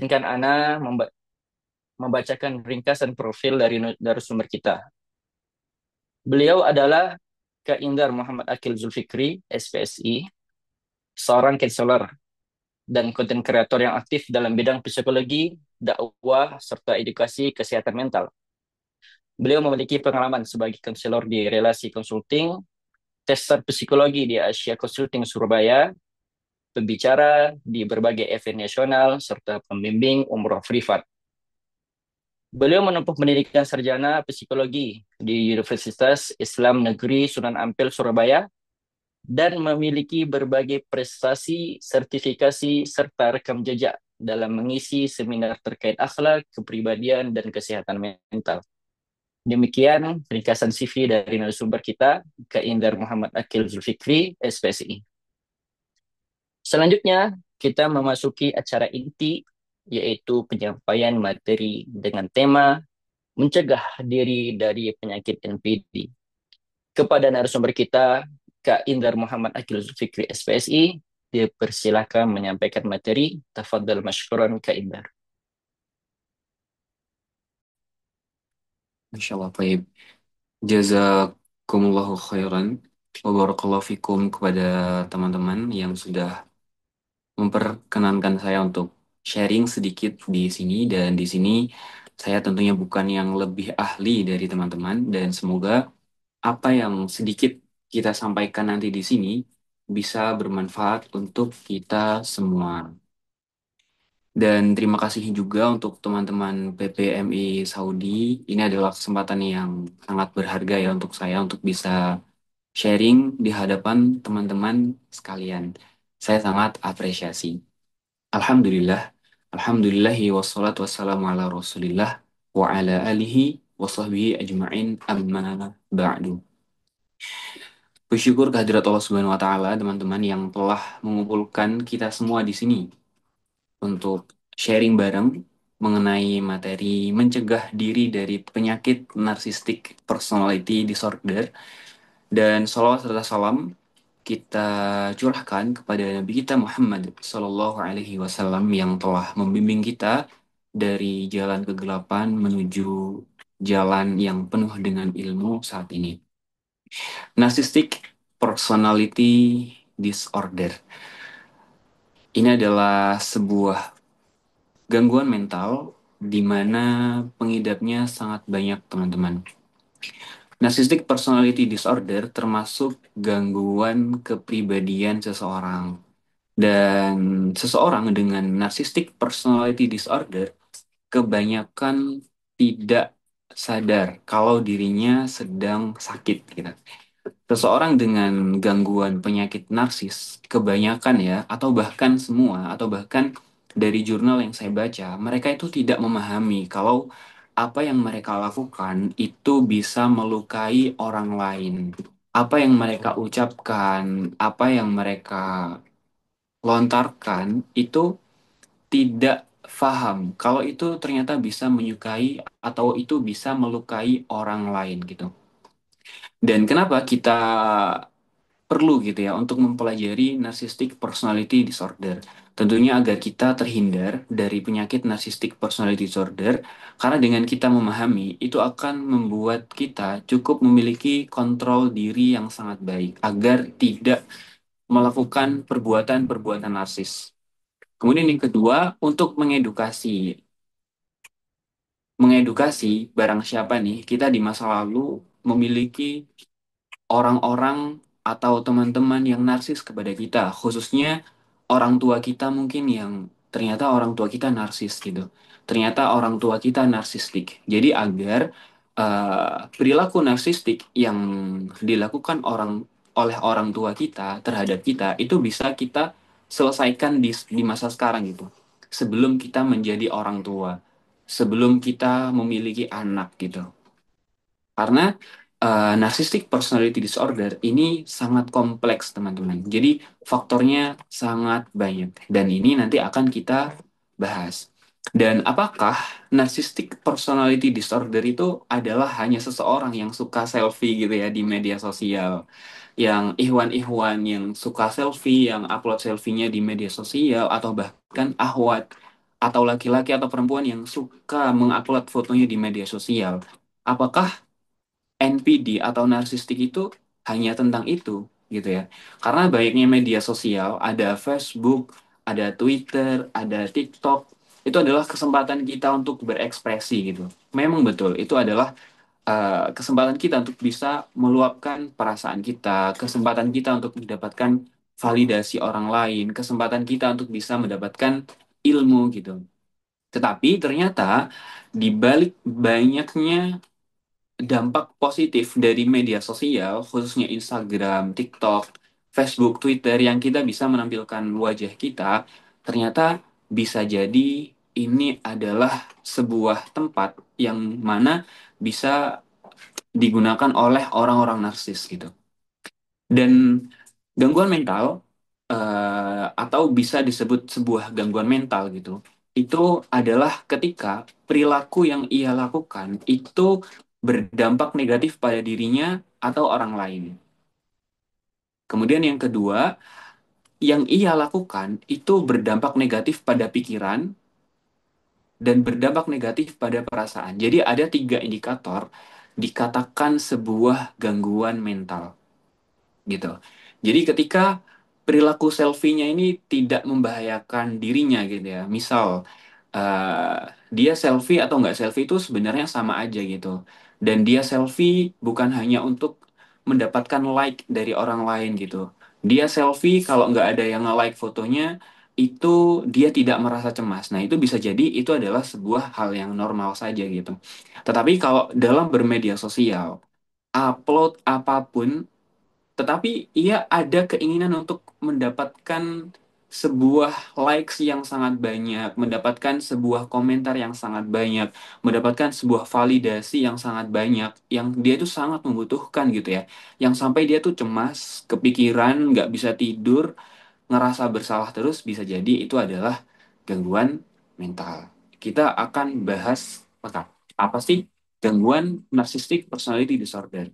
Izinkan Ana membacakan ringkasan profil dari narasumber kita. Beliau adalah Kak Indar Muhammad Akil Zulfikri, SPSI, seorang konselor dan konten kreator yang aktif dalam bidang psikologi, dakwah, serta edukasi kesehatan mental. Beliau memiliki pengalaman sebagai konselor di relasi konsulting, tester psikologi di Asia Consulting Surabaya, pembicara di berbagai event nasional, serta pembimbing umroh privat. Beliau menempuh pendidikan sarjana psikologi di Universitas Islam Negeri Sunan Ampel, Surabaya, dan memiliki berbagai prestasi, sertifikasi, serta rekam jejak dalam mengisi seminar terkait akhlak, kepribadian, dan kesehatan mental. Demikian ringkasan CV dari narasumber kita, Kak Indar Muhammad Akil Zulfikri, SPSI. Selanjutnya, kita memasuki acara inti, yaitu penyampaian materi dengan tema mencegah diri dari penyakit NPD. Kepada narasumber kita, Kak Indar Muhammad Akil Zulfikri, SPSI, dipersilakan menyampaikan materi. Tafadhal masykuran, Kak Indar. Masya Allah, baik. Jazakumullahu khairan. Wa barakallahu fikum kepada teman-teman yang sudah memperkenankan saya untuk sharing sedikit di sini. Dan di sini saya tentunya bukan yang lebih ahli dari teman-teman. Dan semoga apa yang sedikit kita sampaikan nanti di sini bisa bermanfaat untuk kita semua. Dan terima kasih juga untuk teman-teman PPMI Saudi. Ini adalah kesempatan yang sangat berharga ya untuk saya untuk bisa sharing di hadapan teman-teman sekalian. Saya sangat apresiasi. Alhamdulillah. Alhamdulillahi wassalatu wassalamu ala rasulillah wa ala alihi wa sahbihi ajma'in amma ba'du. Bersyukur kehadirat Allah Subhanahu wa taala teman-teman yang telah mengumpulkan kita semua di sini untuk sharing bareng mengenai materi mencegah diri dari penyakit narcissistic personality disorder. Dan salawat serta salam kita curahkan kepada Nabi kita Muhammad Sallallahu Alaihi Wasallam yang telah membimbing kita dari jalan kegelapan menuju jalan yang penuh dengan ilmu saat ini. Narcissistic Personality Disorder. Ini adalah sebuah gangguan mental di mana pengidapnya sangat banyak, teman-teman. Narcissistic personality disorder termasuk gangguan kepribadian seseorang. Dan seseorang dengan narcissistic personality disorder kebanyakan tidak sadar kalau dirinya sedang sakit, gitu. Seseorang dengan gangguan penyakit narsis, kebanyakan ya, atau bahkan semua, atau bahkan dari jurnal yang saya baca, mereka itu tidak memahami kalau apa yang mereka lakukan itu bisa melukai orang lain. Apa yang mereka ucapkan, apa yang mereka lontarkan itu tidak paham kalau itu ternyata bisa menyukai atau itu bisa melukai orang lain gitu. Dan kenapa kita perlu gitu ya untuk mempelajari narcissistic personality disorder. Tentunya agar kita terhindar dari penyakit narcissistic personality disorder, karena dengan kita memahami itu akan membuat kita cukup memiliki kontrol diri yang sangat baik agar tidak melakukan perbuatan-perbuatan narsis. Kemudian yang kedua, untuk mengedukasi. Mengedukasi barang siapa nih, kita di masa lalu memiliki orang-orang atau teman-teman yang narsis kepada kita, khususnya orang tua kita mungkin yang ternyata orang tua kita narsis gitu. Ternyata orang tua kita narsistik. Jadi agar perilaku narsistik yang dilakukan oleh orang tua kita terhadap kita itu bisa kita selesaikan di masa sekarang gitu. Sebelum kita menjadi orang tua, sebelum kita memiliki anak gitu. Karena narcissistic personality disorder ini sangat kompleks, teman-teman. Jadi faktornya sangat banyak dan ini nanti akan kita bahas. Dan apakah narcissistic personality disorder itu adalah hanya seseorang yang suka selfie gitu ya di media sosial, yang ihwan-ihwan yang suka selfie, yang upload selfie-nya di media sosial atau bahkan ahwat atau laki-laki atau perempuan yang suka mengupload fotonya di media sosial, apakah NPD atau narsistik itu hanya tentang itu gitu ya? Karena banyaknya media sosial, ada Facebook, ada Twitter, ada TikTok, itu adalah kesempatan kita untuk berekspresi gitu. Memang betul, itu adalah kesempatan kita untuk bisa meluapkan perasaan kita, kesempatan kita untuk mendapatkan validasi orang lain, kesempatan kita untuk bisa mendapatkan ilmu gitu. Tetapi ternyata di balik banyaknya dampak positif dari media sosial, khususnya Instagram, TikTok, Facebook, Twitter, yang kita bisa menampilkan wajah kita, ternyata bisa jadi ini adalah sebuah tempat yang mana bisa digunakan oleh orang-orang narsis gitu. Dan gangguan mental atau bisa disebut sebuah gangguan mental gitu, itu adalah ketika perilaku yang ia lakukan itu berdampak negatif pada dirinya atau orang lain. Kemudian yang kedua, yang ia lakukan itu berdampak negatif pada pikiran dan berdampak negatif pada perasaan. Jadi ada tiga indikator dikatakan sebuah gangguan mental gitu. Jadi ketika perilaku selfie-nya ini tidak membahayakan dirinya gitu ya. Misal eh, dia selfie atau nggak selfie itu sebenarnya sama aja gitu. Dan dia selfie bukan hanya untuk mendapatkan like dari orang lain gitu. Dia selfie kalau nggak ada yang nge-like fotonya itu dia tidak merasa cemas. Nah itu bisa jadi itu adalah sebuah hal yang normal saja gitu. Tetapi kalau dalam bermedia sosial, upload apapun tetapi ia ada keinginan untuk mendapatkan sebuah likes yang sangat banyak, mendapatkan sebuah komentar yang sangat banyak, mendapatkan sebuah validasi yang sangat banyak, yang dia itu sangat membutuhkan gitu ya. Yang sampai dia tuh cemas, kepikiran, nggak bisa tidur, ngerasa bersalah terus, bisa jadi itu adalah gangguan mental. Kita akan bahas apa sih gangguan narcissistic personality disorder.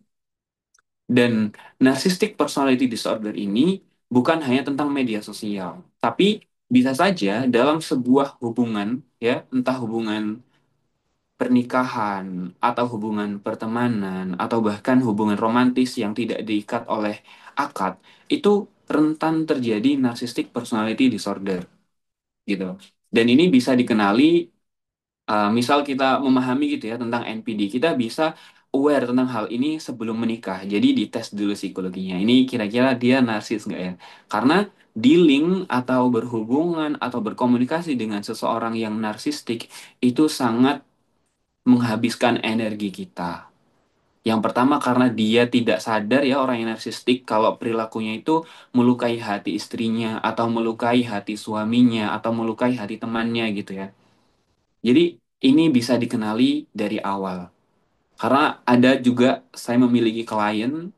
Dan narcissistic personality disorder ini bukan hanya tentang media sosial, tapi bisa saja dalam sebuah hubungan, ya, entah hubungan pernikahan atau hubungan pertemanan atau bahkan hubungan romantis yang tidak diikat oleh akad, itu rentan terjadi narcissistic personality disorder gitu. Dan ini bisa dikenali misal kita memahami gitu ya tentang NPD, kita bisa aware tentang hal ini sebelum menikah. Jadi dites dulu psikologinya. Ini kira-kira dia narsis nggak ya? Karena dealing atau berhubungan atau berkomunikasi dengan seseorang yang narsistik itu sangat menghabiskan energi kita. Yang pertama karena dia tidak sadar ya orang yang narsistik kalau perilakunya itu melukai hati istrinya atau melukai hati suaminya atau melukai hati temannya gitu ya. Jadi ini bisa dikenali dari awal. Karena ada juga saya memiliki klien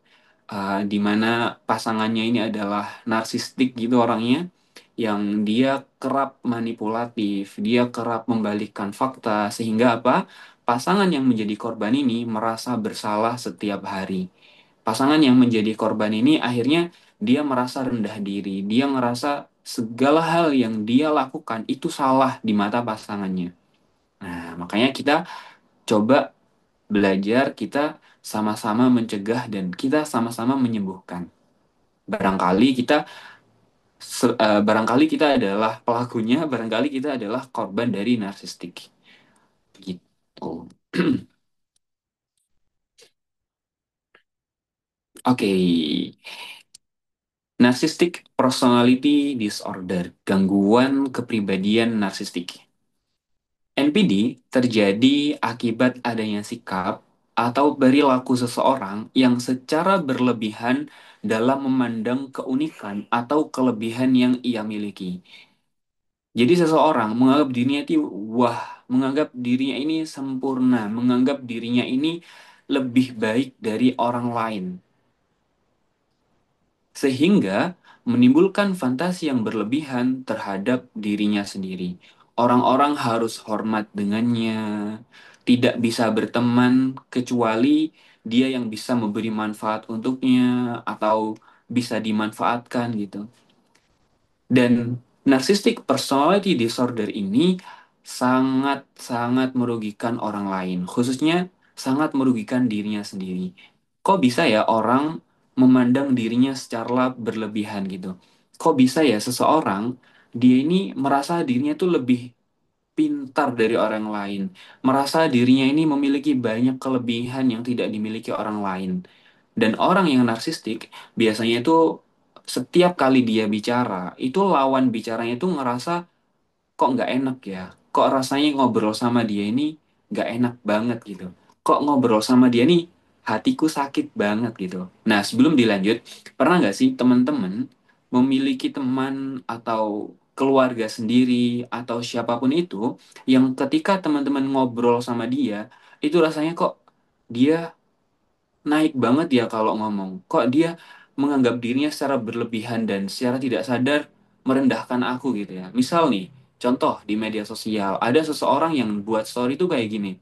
di mana pasangannya ini adalah narsistik gitu orangnya, yang dia kerap manipulatif, dia kerap membalikkan fakta sehingga apa? Pasangan yang menjadi korban ini merasa bersalah setiap hari. Pasangan yang menjadi korban ini akhirnya dia merasa rendah diri, dia ngerasa segala hal yang dia lakukan itu salah di mata pasangannya. Nah, makanya kita coba belajar, kita sama-sama mencegah dan kita sama-sama menyembuhkan. Barangkali kita barangkali kita adalah pelakunya, barangkali kita adalah korban dari narsistik. Gitu. Oke, Narcissistic Personality Disorder, gangguan kepribadian narsistik. NPD terjadi akibat adanya sikap atau perilaku seseorang yang secara berlebihan dalam memandang keunikan atau kelebihan yang ia miliki. Jadi seseorang menganggap dirinya itu wah, menganggap dirinya ini sempurna, menganggap dirinya ini lebih baik dari orang lain. Sehingga menimbulkan fantasi yang berlebihan terhadap dirinya sendiri. Orang-orang harus hormat dengannya, tidak bisa berteman kecuali dia yang bisa memberi manfaat untuknya atau bisa dimanfaatkan gitu. Dan narcissistic personality disorder ini sangat-sangat merugikan orang lain, khususnya sangat merugikan dirinya sendiri. Kok bisa ya orang memandang dirinya secara berlebihan gitu? Kok bisa ya seseorang dia ini merasa dirinya tuh lebih pintar dari orang lain, merasa dirinya ini memiliki banyak kelebihan yang tidak dimiliki orang lain. Dan orang yang narsistik biasanya itu setiap kali dia bicara, itu lawan bicaranya itu ngerasa kok nggak enak ya, kok rasanya ngobrol sama dia ini nggak enak banget gitu, kok ngobrol sama dia nih hatiku sakit banget gitu. Nah, sebelum dilanjut, pernah nggak sih teman-teman memiliki teman atau keluarga sendiri atau siapapun itu yang ketika teman-teman ngobrol sama dia itu rasanya kok dia naik banget ya kalau ngomong. Kok dia menganggap dirinya secara berlebihan dan secara tidak sadar merendahkan aku gitu ya. Misal nih, contoh di media sosial, ada seseorang yang buat story tuh kayak gini.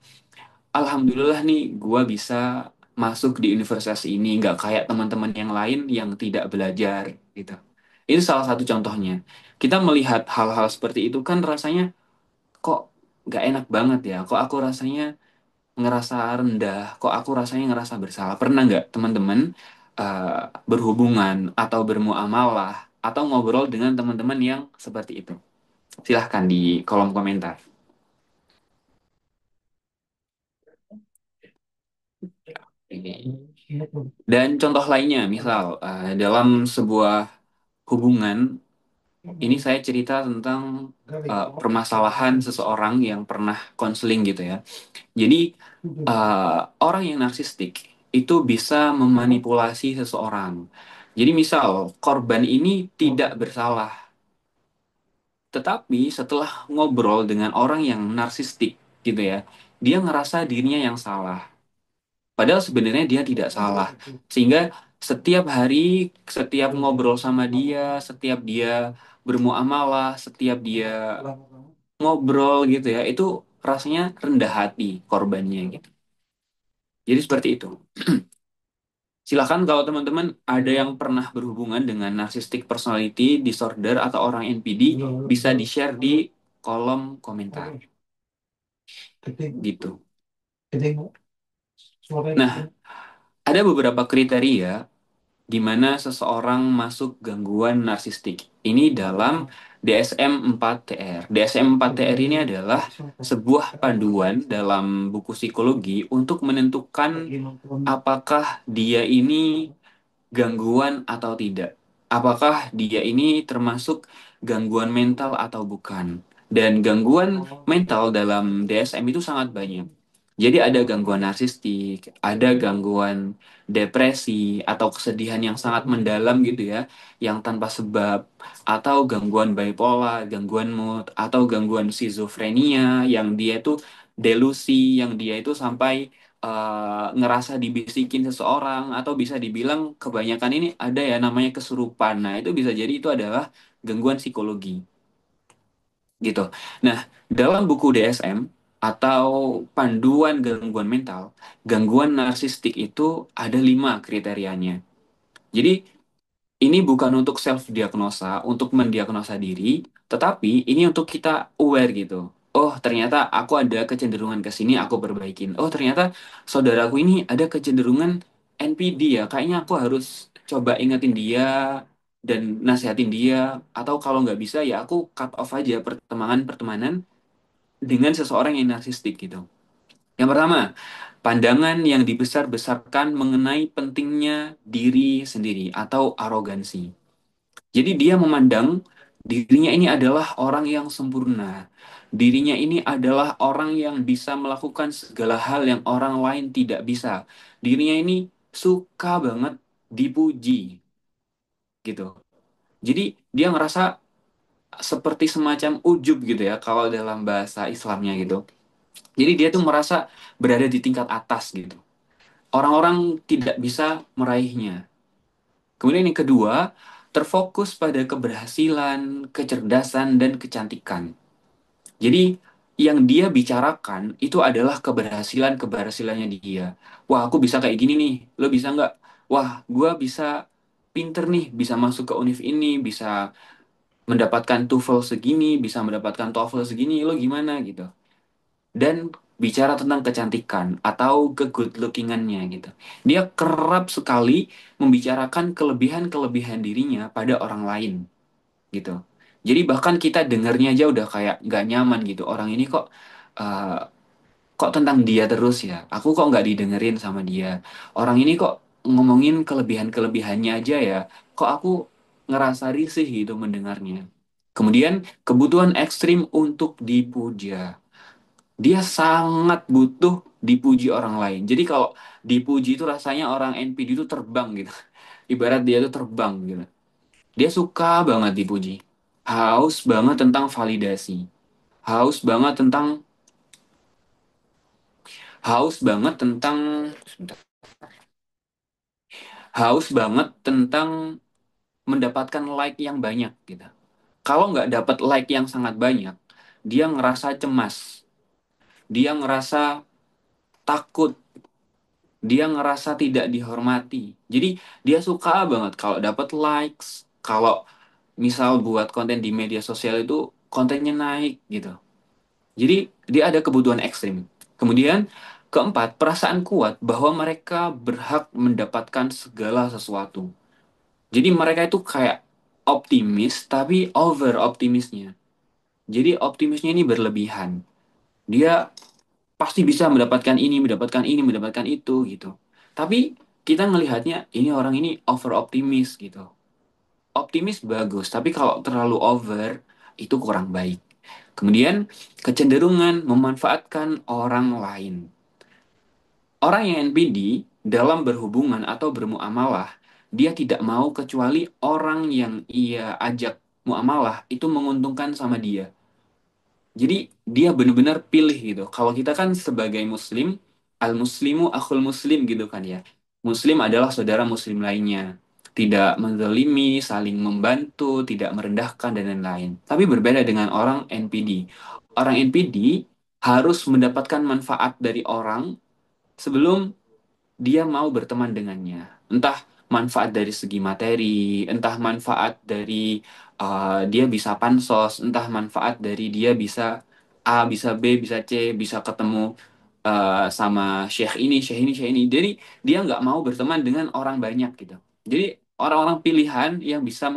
Alhamdulillah nih, gua bisa masuk di universitas ini, nggak kayak teman-teman yang lain yang tidak belajar gitu. Itu salah satu contohnya. Kita melihat hal-hal seperti itu kan rasanya kok nggak enak banget ya. Kok aku rasanya ngerasa rendah, kok aku rasanya ngerasa bersalah. Pernah nggak teman-teman eh, berhubungan atau bermuamalah atau ngobrol dengan teman-teman yang seperti itu? Silahkan di kolom komentar. Ini. Dan contoh lainnya, misal dalam sebuah hubungan, ini saya cerita tentang permasalahan seseorang yang pernah konseling gitu ya. Jadi orang yang narsistik itu bisa memanipulasi seseorang. Jadi misal korban ini tidak bersalah, tetapi setelah ngobrol dengan orang yang narsistik gitu ya, dia ngerasa dirinya yang salah. Padahal sebenarnya dia tidak salah. Sehingga setiap hari, setiap ngobrol sama dia, setiap dia bermuamalah, setiap dia ngobrol gitu ya, itu rasanya rendah hati korbannya gitu. Jadi seperti itu. Silahkan kalau teman-teman ada yang pernah berhubungan dengan narcissistic personality disorder atau orang NPD, bisa di-share di kolom komentar. Gitu. Nah, ada beberapa kriteria di mana seseorang masuk gangguan narsistik. Ini dalam DSM-4-TR. DSM-4-TR ini adalah sebuah panduan dalam buku psikologi untuk menentukan apakah dia ini gangguan atau tidak. Apakah dia ini termasuk gangguan mental atau bukan? Dan gangguan mental dalam DSM itu sangat banyak. Jadi ada gangguan narsistik, ada gangguan depresi atau kesedihan yang sangat mendalam gitu ya, yang tanpa sebab, atau gangguan bipolar, gangguan mood, atau gangguan skizofrenia yang dia itu delusi, yang dia itu sampai ngerasa dibisikin seseorang atau bisa dibilang kebanyakan ini ada ya namanya kesurupan. Nah, itu bisa jadi itu adalah gangguan psikologi gitu. Nah, dalam buku DSM atau panduan gangguan mental, gangguan narsistik itu ada 5 kriterianya. Jadi ini bukan untuk self diagnosa, untuk mendiagnosa diri, tetapi ini untuk kita aware gitu. Oh, ternyata aku ada kecenderungan ke sini, aku perbaikin. Oh, ternyata saudaraku ini ada kecenderungan NPD ya. Kayaknya aku harus coba ingetin dia dan nasihatin dia. Atau kalau nggak bisa ya aku cut off aja pertemanan-pertemanan dengan seseorang yang narsistik gitu. Yang pertama, pandangan yang dibesar-besarkan mengenai pentingnya diri sendiri atau arogansi. Jadi dia memandang dirinya ini adalah orang yang sempurna. Dirinya ini adalah orang yang bisa melakukan segala hal yang orang lain tidak bisa. Dirinya ini suka banget dipuji gitu. Jadi dia ngerasa seperti semacam ujub gitu ya kalau dalam bahasa Islamnya gitu. Jadi dia tuh merasa berada di tingkat atas gitu. Orang-orang tidak bisa meraihnya. Kemudian yang kedua, terfokus pada keberhasilan, kecerdasan, dan kecantikan. Jadi yang dia bicarakan itu adalah keberhasilannya dia. Wah, aku bisa kayak gini nih, lo bisa nggak? Wah, gue bisa pinter nih, bisa masuk ke univ ini, bisa mendapatkan TOEFL segini, bisa mendapatkan TOEFL segini, lo gimana gitu. Dan bicara tentang kecantikan atau ke good lookingannya gitu. Dia kerap sekali membicarakan kelebihan-kelebihan dirinya pada orang lain gitu. Jadi bahkan kita dengarnya aja udah kayak nggak nyaman gitu. Orang ini eh, kok tentang dia terus ya? Aku kok nggak didengerin sama dia. Orang ini kok ngomongin kelebihan-kelebihannya aja ya? Kok aku ngerasa risih gitu mendengarnya. Kemudian kebutuhan ekstrim untuk dipuja. Dia sangat butuh dipuji orang lain. Jadi kalau dipuji itu rasanya orang NPD itu terbang gitu. Ibarat dia itu terbang gitu. Dia suka banget dipuji. Haus banget tentang validasi. Haus banget tentang haus banget tentang sebentar. Haus banget tentang mendapatkan like yang banyak gitu. Kalau nggak dapat like yang sangat banyak, dia ngerasa cemas, dia ngerasa takut, dia ngerasa tidak dihormati. Jadi dia suka banget kalau dapat likes, kalau misal buat konten di media sosial itu kontennya naik gitu. Jadi dia ada kebutuhan ekstrim. Kemudian keempat, perasaan kuat bahwa mereka berhak mendapatkan segala sesuatu. Jadi mereka itu kayak optimis tapi over optimisnya. Jadi optimisnya ini berlebihan. Dia pasti bisa mendapatkan ini, mendapatkan ini, mendapatkan itu gitu. Tapi kita ngelihatnya ini orang ini over optimis gitu. Optimis bagus, tapi kalau terlalu over itu kurang baik. Kemudian kecenderungan memanfaatkan orang lain. Orang yang NPD dalam berhubungan atau bermuamalah, dia tidak mau kecuali orang yang ia ajak muamalah itu menguntungkan sama dia. Jadi dia benar-benar pilih gitu. Kalau kita kan sebagai muslim, al muslimu akhul muslim gitu kan ya. Muslim adalah saudara muslim lainnya. Tidak menzalimi, saling membantu, tidak merendahkan dan lain-lain. Tapi berbeda dengan orang NPD. Orang NPD harus mendapatkan manfaat dari orang sebelum dia mau berteman dengannya. Entah manfaat dari segi materi, entah manfaat dari dia bisa pansos, entah manfaat dari dia bisa A, bisa B, bisa C, bisa ketemu sama syekh ini. Jadi dia nggak mau berteman dengan orang banyak gitu. Jadi orang-orang pilihan yang bisa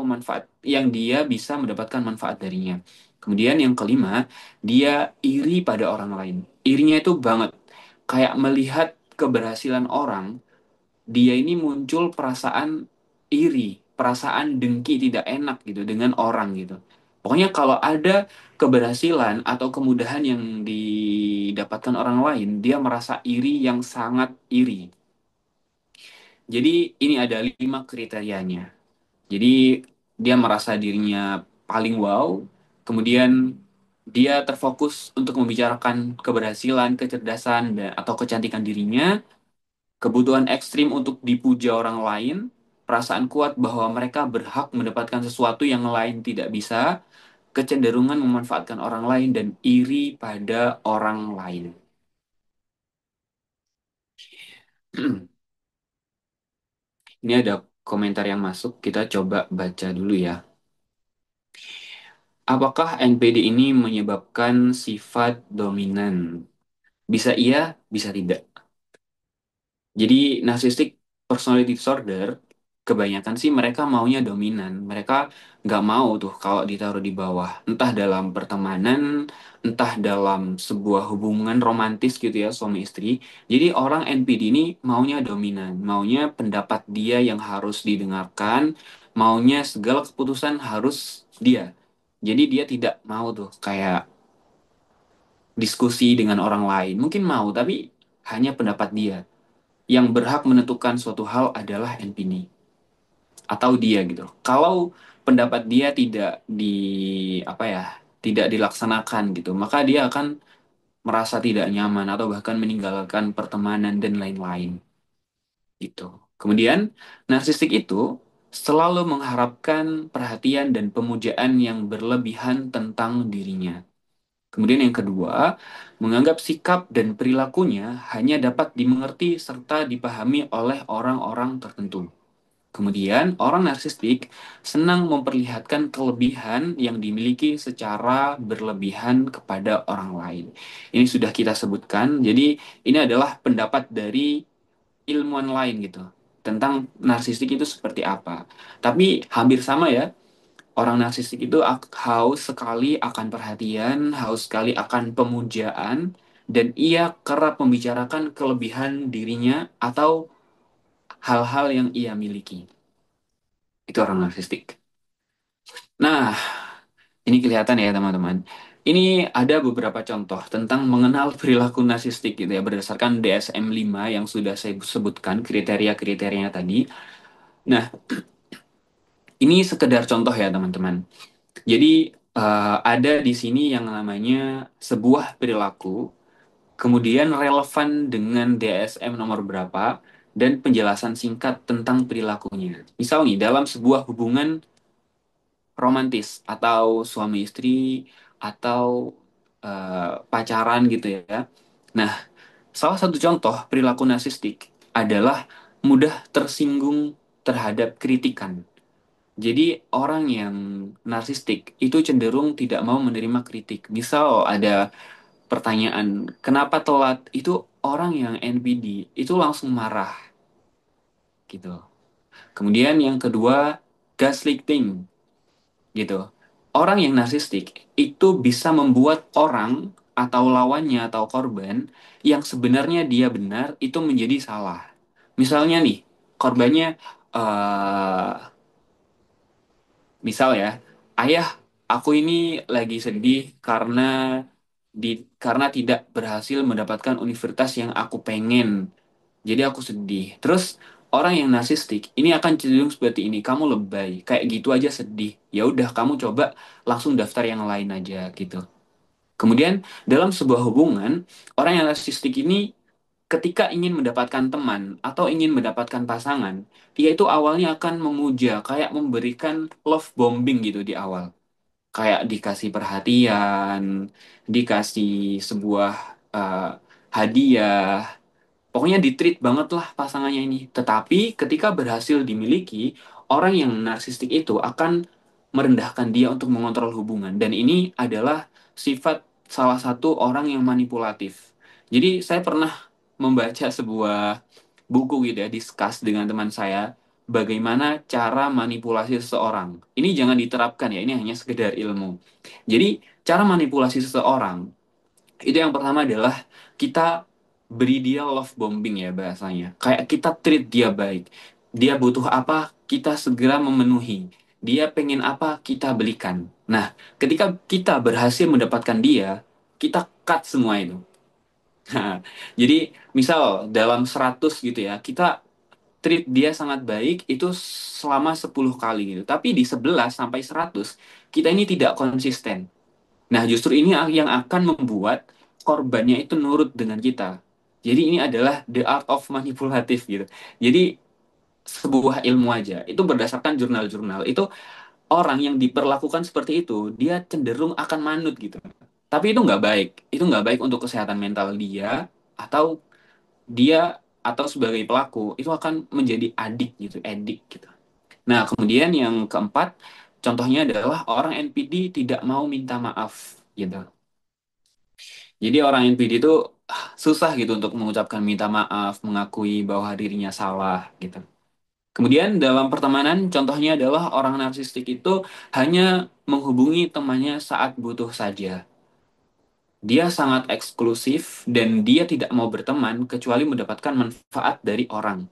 yang dia bisa mendapatkan manfaat darinya. Kemudian yang kelima, dia iri pada orang lain. Irinya itu banget. Kayak melihat keberhasilan orang, dia ini muncul perasaan iri, perasaan dengki tidak enak gitu dengan orang gitu. Pokoknya kalau ada keberhasilan atau kemudahan yang didapatkan orang lain, dia merasa iri yang sangat iri. Jadi ini ada 5 kriterianya. Jadi dia merasa dirinya paling wow, kemudian dia terfokus untuk membicarakan keberhasilan, kecerdasan, atau kecantikan dirinya, kebutuhan ekstrim untuk dipuja orang lain, perasaan kuat bahwa mereka berhak mendapatkan sesuatu yang lain tidak bisa, kecenderungan memanfaatkan orang lain, dan iri pada orang lain. Ini ada komentar yang masuk, kita coba baca dulu ya. Apakah NPD ini menyebabkan sifat dominan? Bisa iya, bisa tidak. Jadi narcissistic personality disorder kebanyakan sih mereka maunya dominan. Mereka nggak mau tuh kalau ditaruh di bawah. Entah dalam pertemanan, entah dalam sebuah hubungan romantis gitu ya suami istri. Jadi orang NPD ini maunya dominan, maunya pendapat dia yang harus didengarkan, maunya segala keputusan harus dia. Jadi dia tidak mau tuh kayak diskusi dengan orang lain. Mungkin mau, tapi hanya pendapat dia. Yang berhak menentukan suatu hal adalah NPD atau dia gitu. Kalau pendapat dia tidak di apa ya, tidak dilaksanakan gitu, maka dia akan merasa tidak nyaman atau bahkan meninggalkan pertemanan dan lain-lain gitu. Kemudian narsistik itu selalu mengharapkan perhatian dan pemujaan yang berlebihan tentang dirinya. Kemudian yang kedua, menganggap sikap dan perilakunya hanya dapat dimengerti serta dipahami oleh orang-orang tertentu. Kemudian, orang narsistik senang memperlihatkan kelebihan yang dimiliki secara berlebihan kepada orang lain. Ini sudah kita sebutkan, jadi ini adalah pendapat dari ilmuwan lain gitu tentang narsistik itu seperti apa. Tapi hampir sama ya, orang narsistik itu haus sekali akan perhatian, haus sekali akan pemujaan, dan ia kerap membicarakan kelebihan dirinya atau hal-hal yang ia miliki. Itu orang narsistik. Nah, ini kelihatan ya teman-teman. Ini ada beberapa contoh tentang mengenal perilaku narsistik gitu ya berdasarkan DSM-5 yang sudah saya sebutkan kriteria-kriterianya tadi. Nah, ini sekedar contoh ya teman-teman. Jadi ada di sini yang namanya sebuah perilaku, kemudian relevan dengan DSM nomor berapa, dan penjelasan singkat tentang perilakunya. Misal nih, dalam sebuah hubungan romantis atau suami istri atau pacaran gitu ya. Nah, salah satu contoh perilaku narsistik adalah mudah tersinggung terhadap kritikan. Jadi orang yang narsistik itu cenderung tidak mau menerima kritik. Misal ada pertanyaan, kenapa telat? Itu orang yang NPD itu langsung marah gitu. Kemudian yang kedua, gaslighting gitu. Orang yang narsistik itu bisa membuat orang atau lawannya atau korban yang sebenarnya dia benar itu menjadi salah. Misalnya nih, korbannya eh, misal ya, ayah, aku ini lagi sedih karena tidak berhasil mendapatkan universitas yang aku pengen. Jadi aku sedih. Terus orang yang narsistik ini akan cenderung seperti ini. Kamu lebay, kayak gitu aja sedih. Ya udah, kamu coba langsung daftar yang lain aja gitu. Kemudian dalam sebuah hubungan, orang yang narsistik ini ketika ingin mendapatkan teman atau ingin mendapatkan pasangan, dia itu awalnya akan memuja, kayak memberikan love bombing gitu di awal. Kayak dikasih perhatian, dikasih sebuah eh, hadiah, pokoknya di-treat banget lah pasangannya ini. Tetapi ketika berhasil dimiliki, orang yang narsistik itu akan merendahkan dia untuk mengontrol hubungan. Dan ini adalah sifat salah satu orang yang manipulatif. Jadi saya pernah membaca sebuah buku gitu ya, discuss dengan teman saya, bagaimana cara manipulasi seseorang. Ini jangan diterapkan ya, ini hanya sekedar ilmu. Jadi cara manipulasi seseorang itu yang pertama adalah kita beri dia love bombing ya bahasanya. Kayak kita treat dia baik. Dia butuh apa, kita segera memenuhi. Dia pengen apa, kita belikan. Nah, ketika kita berhasil mendapatkan dia, kita cut semua itu. Nah, jadi misal dalam 100 gitu ya, kita treat dia sangat baik itu selama 10 kali gitu. Tapi di 11 sampai 100 kita ini tidak konsisten. Nah, justru ini yang akan membuat korbannya itu nurut dengan kita. Jadi ini adalah the art of manipulatif gitu. Jadi sebuah ilmu aja. Itu berdasarkan jurnal-jurnal. Itu orang yang diperlakukan seperti itu, dia cenderung akan manut gitu. Tapi itu nggak baik. Itu nggak baik untuk kesehatan mental dia atau dia atau sebagai pelaku itu akan menjadi adik gitu, edik gitu. Nah, kemudian yang keempat, contohnya adalah orang NPD tidak mau minta maaf gitu. Jadi orang NPD itu susah gitu untuk mengucapkan minta maaf, mengakui bahwa dirinya salah gitu. Kemudian dalam pertemanan contohnya adalah orang narsistik itu hanya menghubungi temannya saat butuh saja. Dia sangat eksklusif dan dia tidak mau berteman kecuali mendapatkan manfaat dari orang.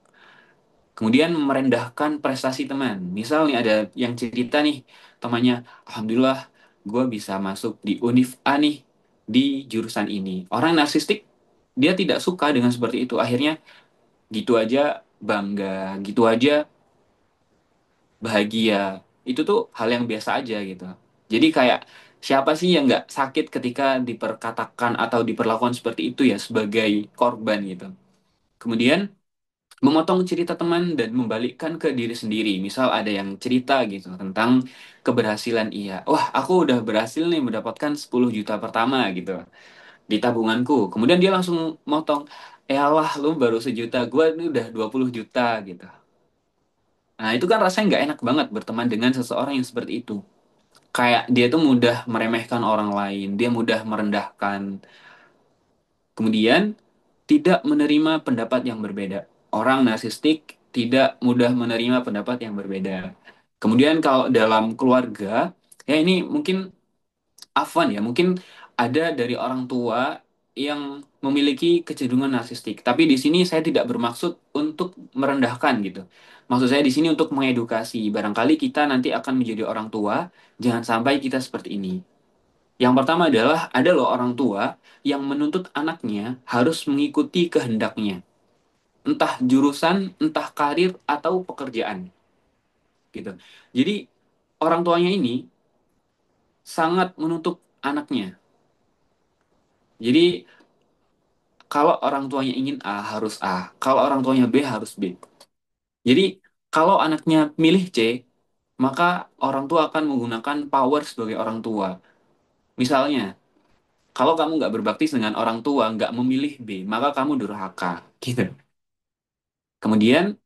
Kemudian merendahkan prestasi teman. Misal nih ada yang cerita nih temannya, Alhamdulillah gue bisa masuk di Univ A nih di jurusan ini. Orang narsistik dia tidak suka dengan seperti itu. Akhirnya gitu aja bangga, gitu aja bahagia. Itu tuh hal yang biasa aja gitu. Jadi kayak siapa sih yang nggak sakit ketika diperkatakan atau diperlakukan seperti itu ya sebagai korban gitu. Kemudian memotong cerita teman dan membalikkan ke diri sendiri. Misal ada yang cerita gitu tentang keberhasilan ia. Wah, aku udah berhasil nih mendapatkan 10 juta pertama gitu di tabunganku. Kemudian dia langsung motong, eh alah lu baru 1 juta, gue ini udah 20 juta gitu. Nah, itu kan rasanya nggak enak banget berteman dengan seseorang yang seperti itu. Kayak dia tuh mudah meremehkan orang lain, dia mudah merendahkan. Kemudian tidak menerima pendapat yang berbeda. Orang narsistik tidak mudah menerima pendapat yang berbeda. Kemudian kalau dalam keluarga, ya ini mungkin Afwan ya, mungkin ada dari orang tua yang memiliki kecenderungan narsistik. Tapi di sini saya tidak bermaksud untuk merendahkan gitu. Maksud saya di sini untuk mengedukasi. Barangkali kita nanti akan menjadi orang tua, jangan sampai kita seperti ini. Yang pertama adalah ada loh orang tua yang menuntut anaknya harus mengikuti kehendaknya. Entah jurusan, entah karir, atau pekerjaan gitu. Jadi orang tuanya ini sangat menuntut anaknya. Jadi kalau orang tuanya ingin A, harus A. Kalau orang tuanya B, harus B. Jadi, kalau anaknya milih C, maka orang tua akan menggunakan power sebagai orang tua. Misalnya, kalau kamu nggak berbakti dengan orang tua, nggak memilih B, maka kamu durhaka. Gitu. Kemudian,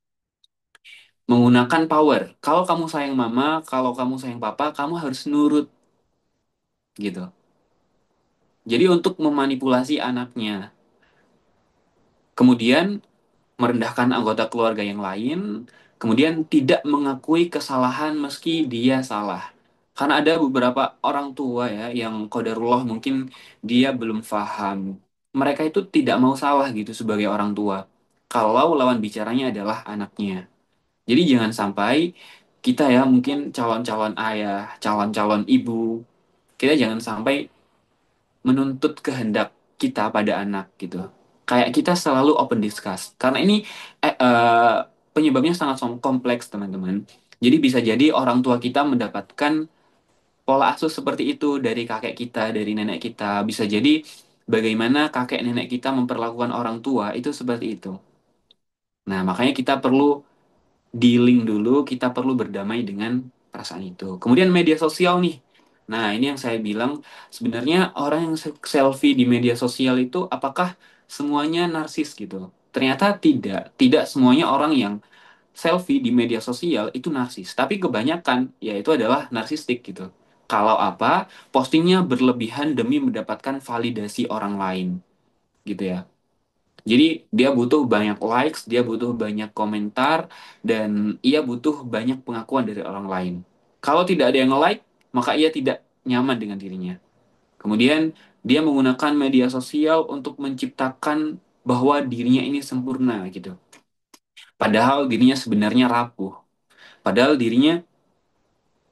menggunakan power. Kalau kamu sayang mama, kalau kamu sayang papa, kamu harus nurut. Gitu. Jadi, untuk memanipulasi anaknya. Kemudian, merendahkan anggota keluarga yang lain, kemudian tidak mengakui kesalahan meski dia salah. Karena ada beberapa orang tua ya yang qadarullah mungkin dia belum paham. Mereka itu tidak mau salah gitu sebagai orang tua. Kalau lawan bicaranya adalah anaknya. Jadi jangan sampai kita ya mungkin calon-calon ayah, calon-calon ibu, kita jangan sampai menuntut kehendak kita pada anak gitu. Kayak kita selalu open discuss. Karena ini penyebabnya sangat kompleks, teman-teman. Jadi bisa jadi orang tua kita mendapatkan pola asuh seperti itu dari kakek kita, dari nenek kita. Bisa jadi bagaimana kakek nenek kita memperlakukan orang tua itu seperti itu. Nah, makanya kita perlu dealing dulu, kita perlu berdamai dengan perasaan itu. Kemudian media sosial nih. Nah, ini yang saya bilang, sebenarnya orang yang selfie di media sosial itu apakah semuanya narsis gitu? Ternyata tidak. Tidak semuanya orang yang selfie di media sosial itu narsis. Tapi kebanyakan, yaitu adalah narsistik gitu. Kalau apa, postingnya berlebihan demi mendapatkan validasi orang lain gitu ya. Jadi dia butuh banyak likes, dia butuh banyak komentar, dan ia butuh banyak pengakuan dari orang lain. Kalau tidak ada yang like, maka ia tidak nyaman dengan dirinya. Kemudian dia menggunakan media sosial untuk menciptakan bahwa dirinya ini sempurna gitu. Padahal dirinya sebenarnya rapuh. Padahal dirinya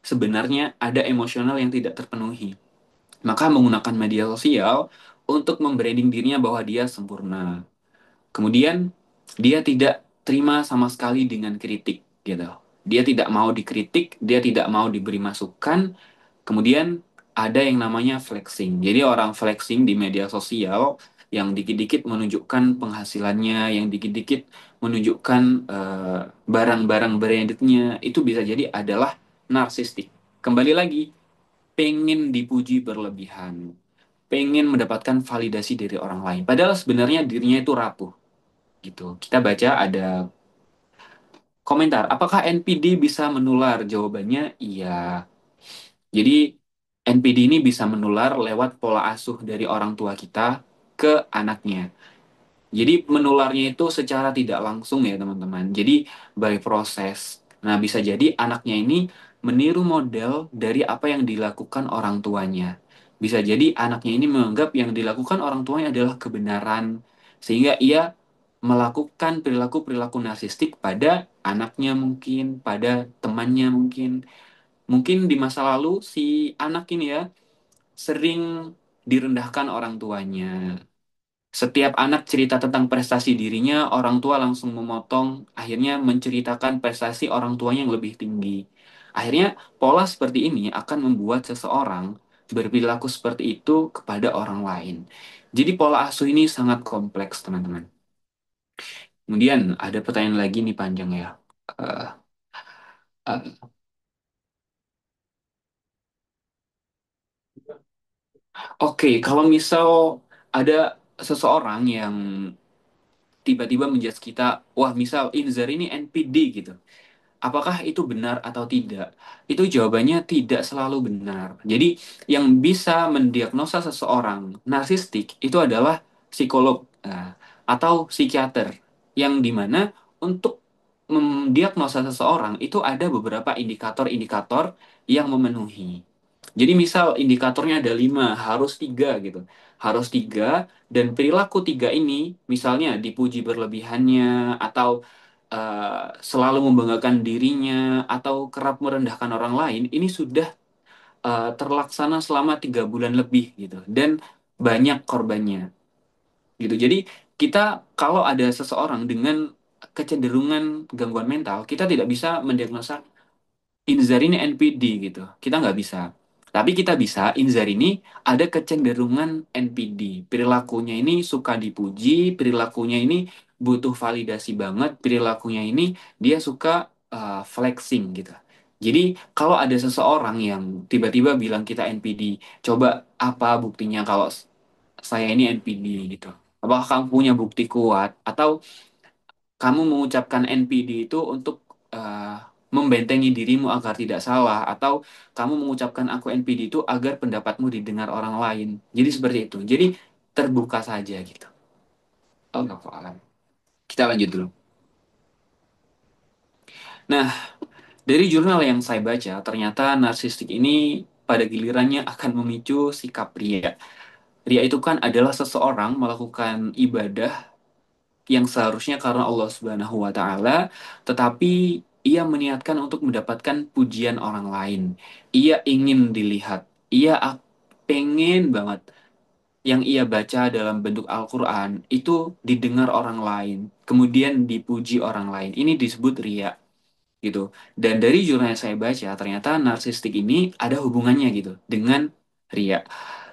sebenarnya ada emosional yang tidak terpenuhi. Maka menggunakan media sosial untuk membranding dirinya bahwa dia sempurna. Kemudian dia tidak terima sama sekali dengan kritik gitu. Dia tidak mau dikritik, dia tidak mau diberi masukan. Kemudian ada yang namanya flexing. Jadi orang flexing di media sosial yang dikit-dikit menunjukkan penghasilannya, yang dikit-dikit menunjukkan barang-barang brandednya, itu bisa jadi adalah narsistik. Kembali lagi, pengen dipuji berlebihan, pengen mendapatkan validasi dari orang lain. Padahal sebenarnya dirinya itu rapuh gitu. Kita baca ada komentar, apakah NPD bisa menular? Jawabannya iya. Jadi NPD ini bisa menular lewat pola asuh dari orang tua kita ke anaknya. Jadi menularnya itu secara tidak langsung ya teman-teman. Jadi by proses. Nah bisa jadi anaknya ini meniru model dari apa yang dilakukan orang tuanya. Bisa jadi anaknya ini menganggap yang dilakukan orang tuanya adalah kebenaran. Sehingga ia melakukan perilaku-perilaku narsistik pada anaknya mungkin, pada temannya mungkin. Mungkin di masa lalu si anak ini ya sering direndahkan orang tuanya. Setiap anak cerita tentang prestasi dirinya, orang tua langsung memotong, akhirnya menceritakan prestasi orang tuanya yang lebih tinggi. Akhirnya, pola seperti ini akan membuat seseorang berperilaku seperti itu kepada orang lain. Jadi, pola asuh ini sangat kompleks, teman-teman. Kemudian, ada pertanyaan lagi nih panjang ya. Eh, eh, Oke, kalau misal ada seseorang yang tiba-tiba menjudge kita, wah misal Inzar ini NPD gitu. apakah itu benar atau tidak? Itu jawabannya tidak selalu benar. Jadi yang bisa mendiagnosa seseorang narsistik itu adalah psikolog, atau psikiater, yang dimana untuk mendiagnosa seseorang itu ada beberapa indikator-indikator yang memenuhi. Jadi misal indikatornya ada 5, harus 3 gitu. Harus 3, dan perilaku 3 ini misalnya dipuji berlebihannya, atau selalu membanggakan dirinya, atau kerap merendahkan orang lain, ini sudah terlaksana selama 3 bulan lebih gitu. Dan banyak korbannya gitu. Jadi kita kalau ada seseorang dengan kecenderungan gangguan mental, kita tidak bisa mendiagnosa Inzar ini NPD gitu. Kita nggak bisa. Tapi kita bisa Inzar ini ada kecenderungan NPD. Perilakunya ini suka dipuji, perilakunya ini butuh validasi banget, perilakunya ini dia suka flexing gitu. Jadi kalau ada seseorang yang tiba-tiba bilang kita NPD, coba apa buktinya kalau saya ini NPD gitu. Apakah kamu punya bukti kuat, atau kamu mengucapkan NPD itu untuk uh, membentengi dirimu agar tidak salah, atau kamu mengucapkan aku NPD itu agar pendapatmu didengar orang lain. Jadi seperti itu. Jadi terbuka saja gitu. Allahu a'lam. Kita lanjut dulu. Nah, dari jurnal yang saya baca, ternyata narsistik ini pada gilirannya akan memicu sikap ria. Ria itu kan adalah seseorang melakukan ibadah yang seharusnya karena Allah Subhanahu wa taala, tetapi ia meniatkan untuk mendapatkan pujian orang lain. Ia ingin dilihat. Pengen banget yang ia baca dalam bentuk Al-Qur'an itu didengar orang lain, kemudian dipuji orang lain. Ini disebut ria gitu. Dan dari jurnal yang saya baca, ternyata narsistik ini ada hubungannya gitu dengan ria.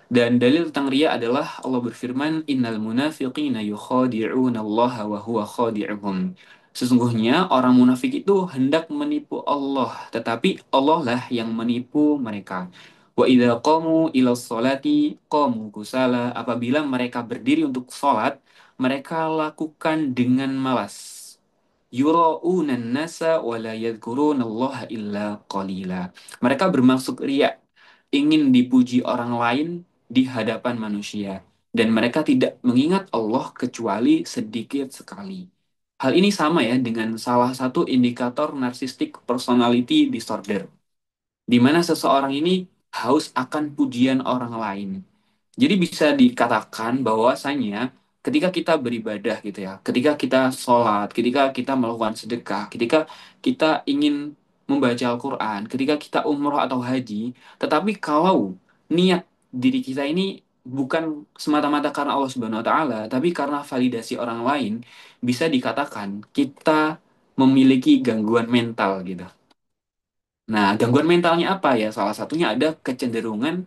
Dan dalil tentang ria adalah Allah berfirman, Innal munafiqina yukhadi'una Allah wa huwa khadi'uhum. Sesungguhnya orang munafik itu hendak menipu Allah, tetapi Allah lah yang menipu mereka. Wa idza qamu ila sholati qamu kusala. Apabila mereka berdiri untuk sholat, mereka lakukan dengan malas. Yura'unan nasa wa la yadhkurunallaha illa qalila. Mereka bermaksud riya, ingin dipuji orang lain di hadapan manusia, dan mereka tidak mengingat Allah kecuali sedikit sekali. Hal ini sama ya dengan salah satu indikator narcissistic personality disorder, di mana seseorang ini haus akan pujian orang lain. Jadi bisa dikatakan bahwasanya ketika kita beribadah gitu ya, ketika kita sholat, ketika kita melakukan sedekah, ketika kita ingin membaca Al-Quran, ketika kita umroh atau haji, tetapi kalau niat diri kita ini bukan semata-mata karena Allah Subhanahu Wa Taala, tapi karena validasi orang lain, bisa dikatakan kita memiliki gangguan mental gitu. Nah, gangguan mentalnya apa ya? Salah satunya ada kecenderungan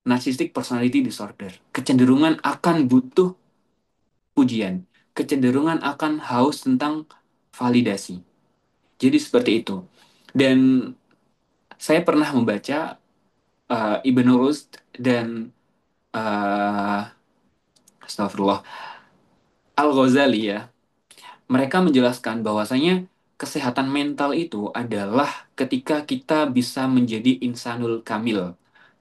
narcissistic personality disorder. Kecenderungan akan butuh pujian, kecenderungan akan haus tentang validasi. Jadi seperti itu. Dan saya pernah membaca Ibn Rushd dan uh, astagfirullah, Al-Ghazali ya. Mereka menjelaskan bahwasanya kesehatan mental itu adalah ketika kita bisa menjadi insanul kamil.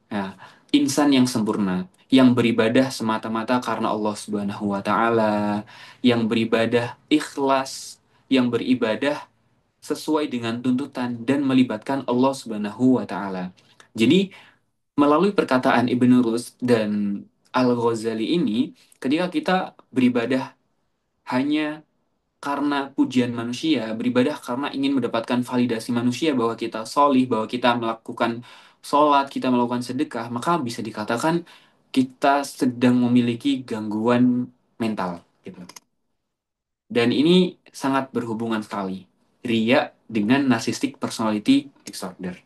Ya, insan yang sempurna, yang beribadah semata-mata karena Allah Subhanahu wa taala, yang beribadah ikhlas, yang beribadah sesuai dengan tuntutan dan melibatkan Allah Subhanahu wa taala. Jadi, melalui perkataan Ibnu Rus dan Al-Ghazali ini, ketika kita beribadah hanya karena pujian manusia, beribadah karena ingin mendapatkan validasi manusia bahwa kita solih, bahwa kita melakukan sholat, kita melakukan sedekah, maka bisa dikatakan kita sedang memiliki gangguan mental. Gitu. Dan ini sangat berhubungan sekali, ria dengan narcissistic personality disorder.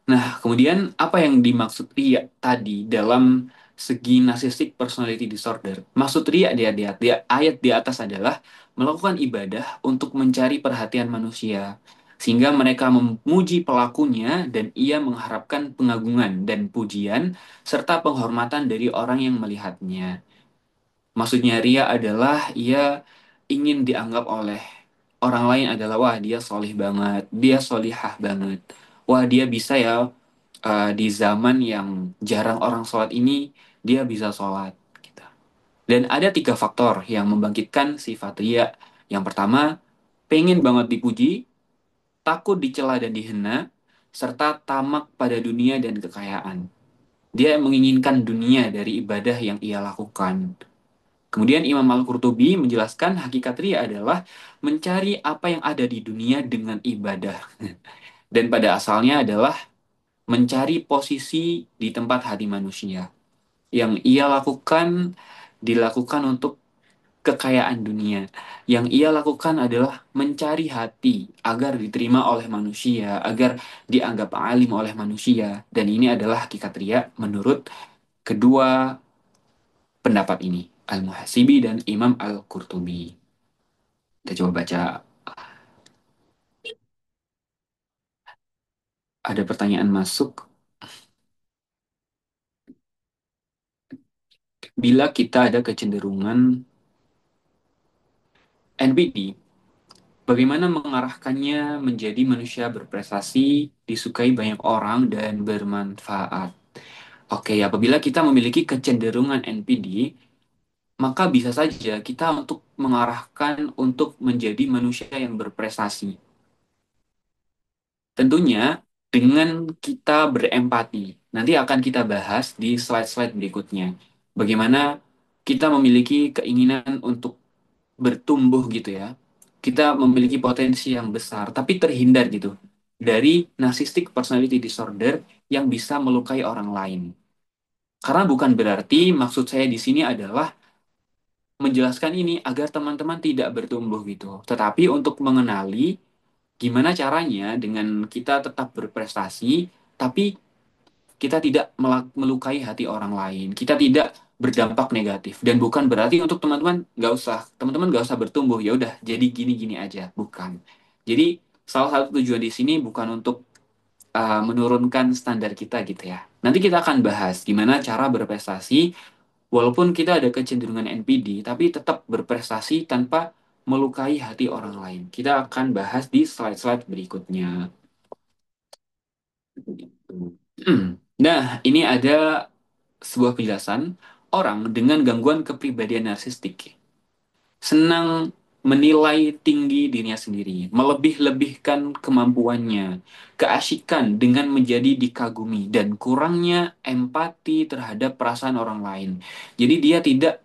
Nah, kemudian apa yang dimaksud ria tadi dalam segi narcissistic personality disorder? Maksud ria di ayat di atas adalah melakukan ibadah untuk mencari perhatian manusia, sehingga mereka memuji pelakunya dan ia mengharapkan pengagungan dan pujian serta penghormatan dari orang yang melihatnya. Maksudnya ria adalah ia ingin dianggap oleh orang lain adalah wah dia solih banget, dia solihah banget, wah dia bisa ya di zaman yang jarang orang sholat ini dia bisa sholat. Gitu. Dan ada tiga faktor yang membangkitkan sifat ria. Yang pertama, pengen banget dipuji, takut dicela dan dihina, serta tamak pada dunia dan kekayaan. Dia menginginkan dunia dari ibadah yang ia lakukan. Kemudian Imam Al-Qurtubi menjelaskan hakikat ria adalah mencari apa yang ada di dunia dengan ibadah. Dan pada asalnya adalah mencari posisi di tempat hati manusia. Yang ia lakukan dilakukan untuk kekayaan dunia. Yang ia lakukan adalah mencari hati agar diterima oleh manusia, agar dianggap alim oleh manusia. Dan ini adalah hakikat ria menurut kedua pendapat ini, Al-Muhasibi dan Imam Al-Qurtubi. Kita coba baca. Ada pertanyaan masuk. Bila kita ada kecenderungan NPD, bagaimana mengarahkannya menjadi manusia berprestasi, disukai banyak orang, dan bermanfaat? Oke, apabila kita memiliki kecenderungan NPD, maka bisa saja kita untuk mengarahkan untuk menjadi manusia yang berprestasi. Tentunya dengan kita berempati. Nanti akan kita bahas di slide-slide berikutnya. Bagaimana kita memiliki keinginan untuk bertumbuh gitu ya. Kita memiliki potensi yang besar, tapi terhindar gitu dari narcissistic personality disorder yang bisa melukai orang lain. Karena bukan berarti maksud saya di sini adalah menjelaskan ini agar teman-teman tidak bertumbuh gitu. Tetapi untuk mengenali gimana caranya dengan kita tetap berprestasi, tapi kita tidak melukai hati orang lain. Kita tidak berdampak negatif. Dan bukan berarti untuk teman-teman nggak usah bertumbuh. Ya udah, jadi gini-gini aja. Bukan. Jadi salah satu tujuan di sini bukan untuk menurunkan standar kita gitu ya. Nanti kita akan bahas gimana cara berprestasi walaupun kita ada kecenderungan NPD, tapi tetap berprestasi tanpa melukai hati orang lain. Kita akan bahas di slide-slide berikutnya. Nah, ini ada sebuah penjelasan orang dengan gangguan kepribadian narsistik senang menilai tinggi dirinya sendiri, melebih-lebihkan kemampuannya, keasikan dengan menjadi dikagumi, dan kurangnya empati terhadap perasaan orang lain. Jadi dia tidak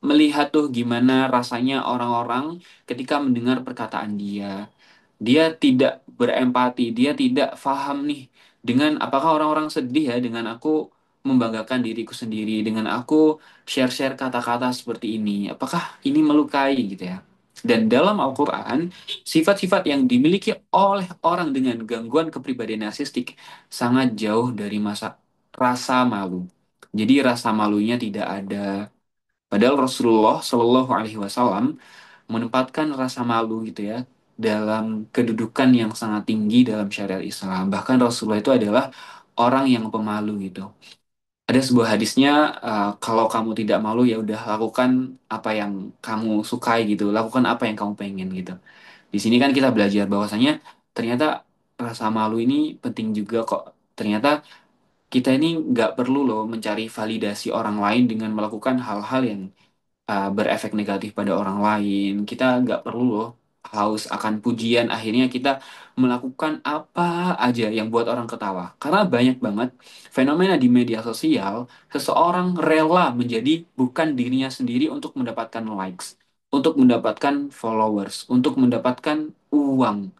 melihat tuh gimana rasanya orang-orang ketika mendengar perkataan dia. Dia tidak berempati, dia tidak paham nih dengan apakah orang-orang sedih ya dengan aku membanggakan diriku sendiri, dengan aku share-share kata-kata seperti ini. Apakah ini melukai gitu ya? Dan dalam Al-Quran, sifat-sifat yang dimiliki oleh orang dengan gangguan kepribadian narsistik sangat jauh dari rasa malu. Jadi rasa malunya tidak ada. Padahal Rasulullah Shallallahu Alaihi Wasallam menempatkan rasa malu gitu ya dalam kedudukan yang sangat tinggi dalam syariat Islam. Bahkan Rasulullah itu adalah orang yang pemalu gitu. Ada sebuah hadisnya, kalau kamu tidak malu ya udah lakukan apa yang kamu sukai gitu, lakukan apa yang kamu pengen gitu. Di sini kan kita belajar bahwasanya ternyata rasa malu ini penting juga kok. Ternyata kita ini nggak perlu loh mencari validasi orang lain dengan melakukan hal-hal yang berefek negatif pada orang lain. Kita nggak perlu loh haus akan pujian. Akhirnya kita melakukan apa aja yang buat orang ketawa. Karena banyak banget fenomena di media sosial, seseorang rela menjadi bukan dirinya sendiri untuk mendapatkan likes, untuk mendapatkan followers, untuk mendapatkan uang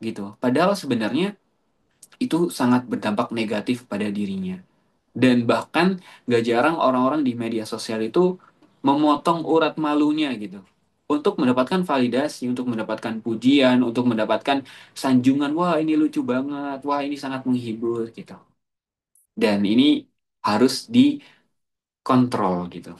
gitu. Padahal sebenarnya itu sangat berdampak negatif pada dirinya. Dan bahkan gak jarang orang-orang di media sosial itu memotong urat malunya gitu. Untuk mendapatkan validasi, untuk mendapatkan pujian, untuk mendapatkan sanjungan, wah ini lucu banget, wah ini sangat menghibur gitu. Dan ini harus dikontrol gitu.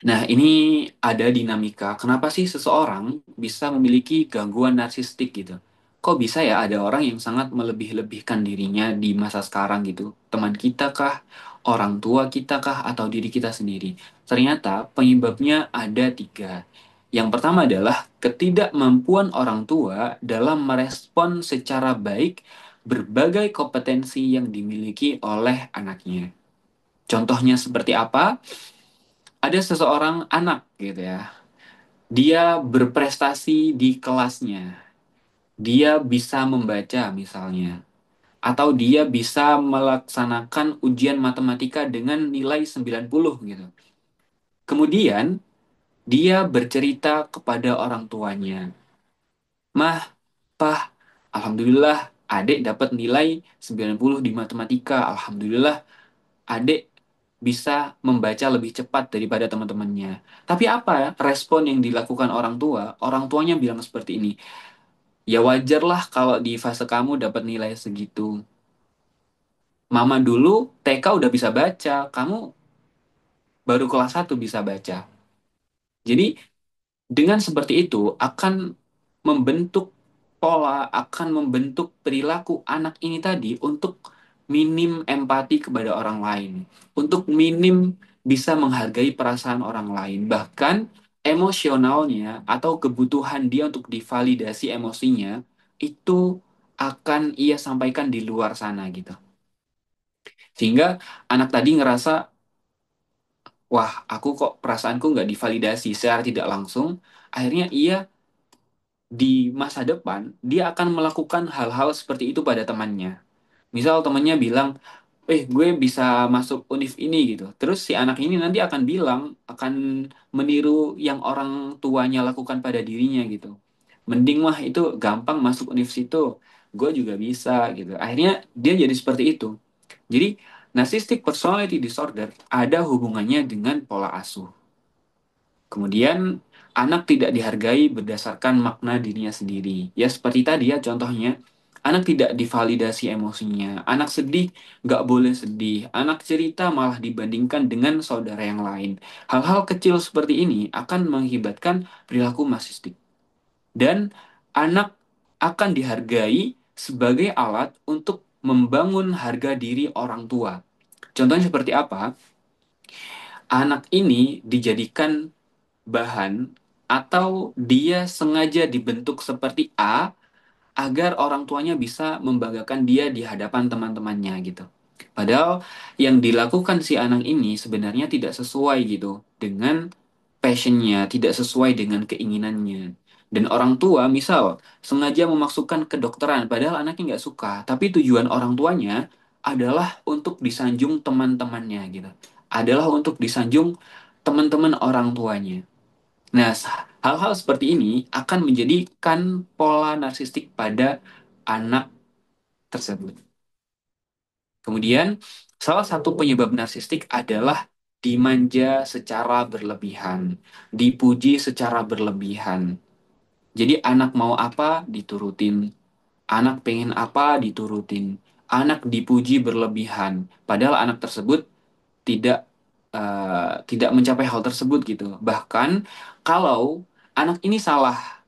Nah, ini ada dinamika. Kenapa sih seseorang bisa memiliki gangguan narsistik gitu? kok bisa ya ada orang yang sangat melebih-lebihkan dirinya di masa sekarang gitu? Teman kita kah, orang tua kita kah, atau diri kita sendiri? Ternyata penyebabnya ada tiga. Yang pertama adalah ketidakmampuan orang tua dalam merespon secara baik berbagai kompetensi yang dimiliki oleh anaknya. Contohnya seperti apa? Ada seseorang anak gitu ya. Dia berprestasi di kelasnya. Dia bisa membaca misalnya. Atau dia bisa melaksanakan ujian matematika dengan nilai 90 gitu. Kemudian dia bercerita kepada orang tuanya. Mah, Pah, alhamdulillah adik dapat nilai 90 di matematika. Alhamdulillah adik bisa membaca lebih cepat daripada teman-temannya. Tapi apa ya respon yang dilakukan orang tua? Orang tuanya bilang seperti ini, ya wajarlah kalau di fase kamu dapat nilai segitu. Mama dulu TK udah bisa baca, kamu baru kelas 1 bisa baca. Jadi dengan seperti itu akan membentuk pola, akan membentuk perilaku anak ini tadi untuk minim empati kepada orang lain, untuk minim bisa menghargai perasaan orang lain, bahkan emosionalnya atau kebutuhan dia untuk divalidasi emosinya itu akan ia sampaikan di luar sana gitu. Sehingga anak tadi ngerasa, wah aku kok perasaanku nggak divalidasi secara tidak langsung, akhirnya ia di masa depan dia akan melakukan hal-hal seperti itu pada temannya. Misal temannya bilang, gue bisa masuk univ ini gitu. Terus si anak ini nanti akan bilang, akan meniru yang orang tuanya lakukan pada dirinya gitu. Mending mah itu gampang masuk univ situ, gue juga bisa gitu. Akhirnya dia jadi seperti itu. Jadi narcissistic personality disorder ada hubungannya dengan pola asuh. Kemudian anak tidak dihargai berdasarkan makna dirinya sendiri. Ya seperti tadi ya contohnya, anak tidak divalidasi emosinya. Anak sedih nggak boleh sedih. Anak cerita malah dibandingkan dengan saudara yang lain. Hal-hal kecil seperti ini akan mengakibatkan perilaku narsistik. Dan anak akan dihargai sebagai alat untuk membangun harga diri orang tua. Contohnya seperti apa? Anak ini dijadikan bahan atau dia sengaja dibentuk seperti A agar orang tuanya bisa membanggakan dia di hadapan teman-temannya gitu. Padahal yang dilakukan si anak ini sebenarnya tidak sesuai gitu dengan passionnya, tidak sesuai dengan keinginannya. Dan orang tua misal sengaja memasukkan kedokteran padahal anaknya nggak suka, tapi tujuan orang tuanya adalah untuk disanjung teman-temannya gitu. Adalah untuk disanjung teman-teman orang tuanya. Nah, hal-hal seperti ini akan menjadikan pola narsistik pada anak tersebut. Kemudian, salah satu penyebab narsistik adalah dimanja secara berlebihan, dipuji secara berlebihan. Jadi, anak mau apa diturutin, anak pengen apa diturutin, anak dipuji berlebihan, padahal anak tersebut tidak tidak mencapai hal tersebut gitu. Bahkan kalau anak ini salah,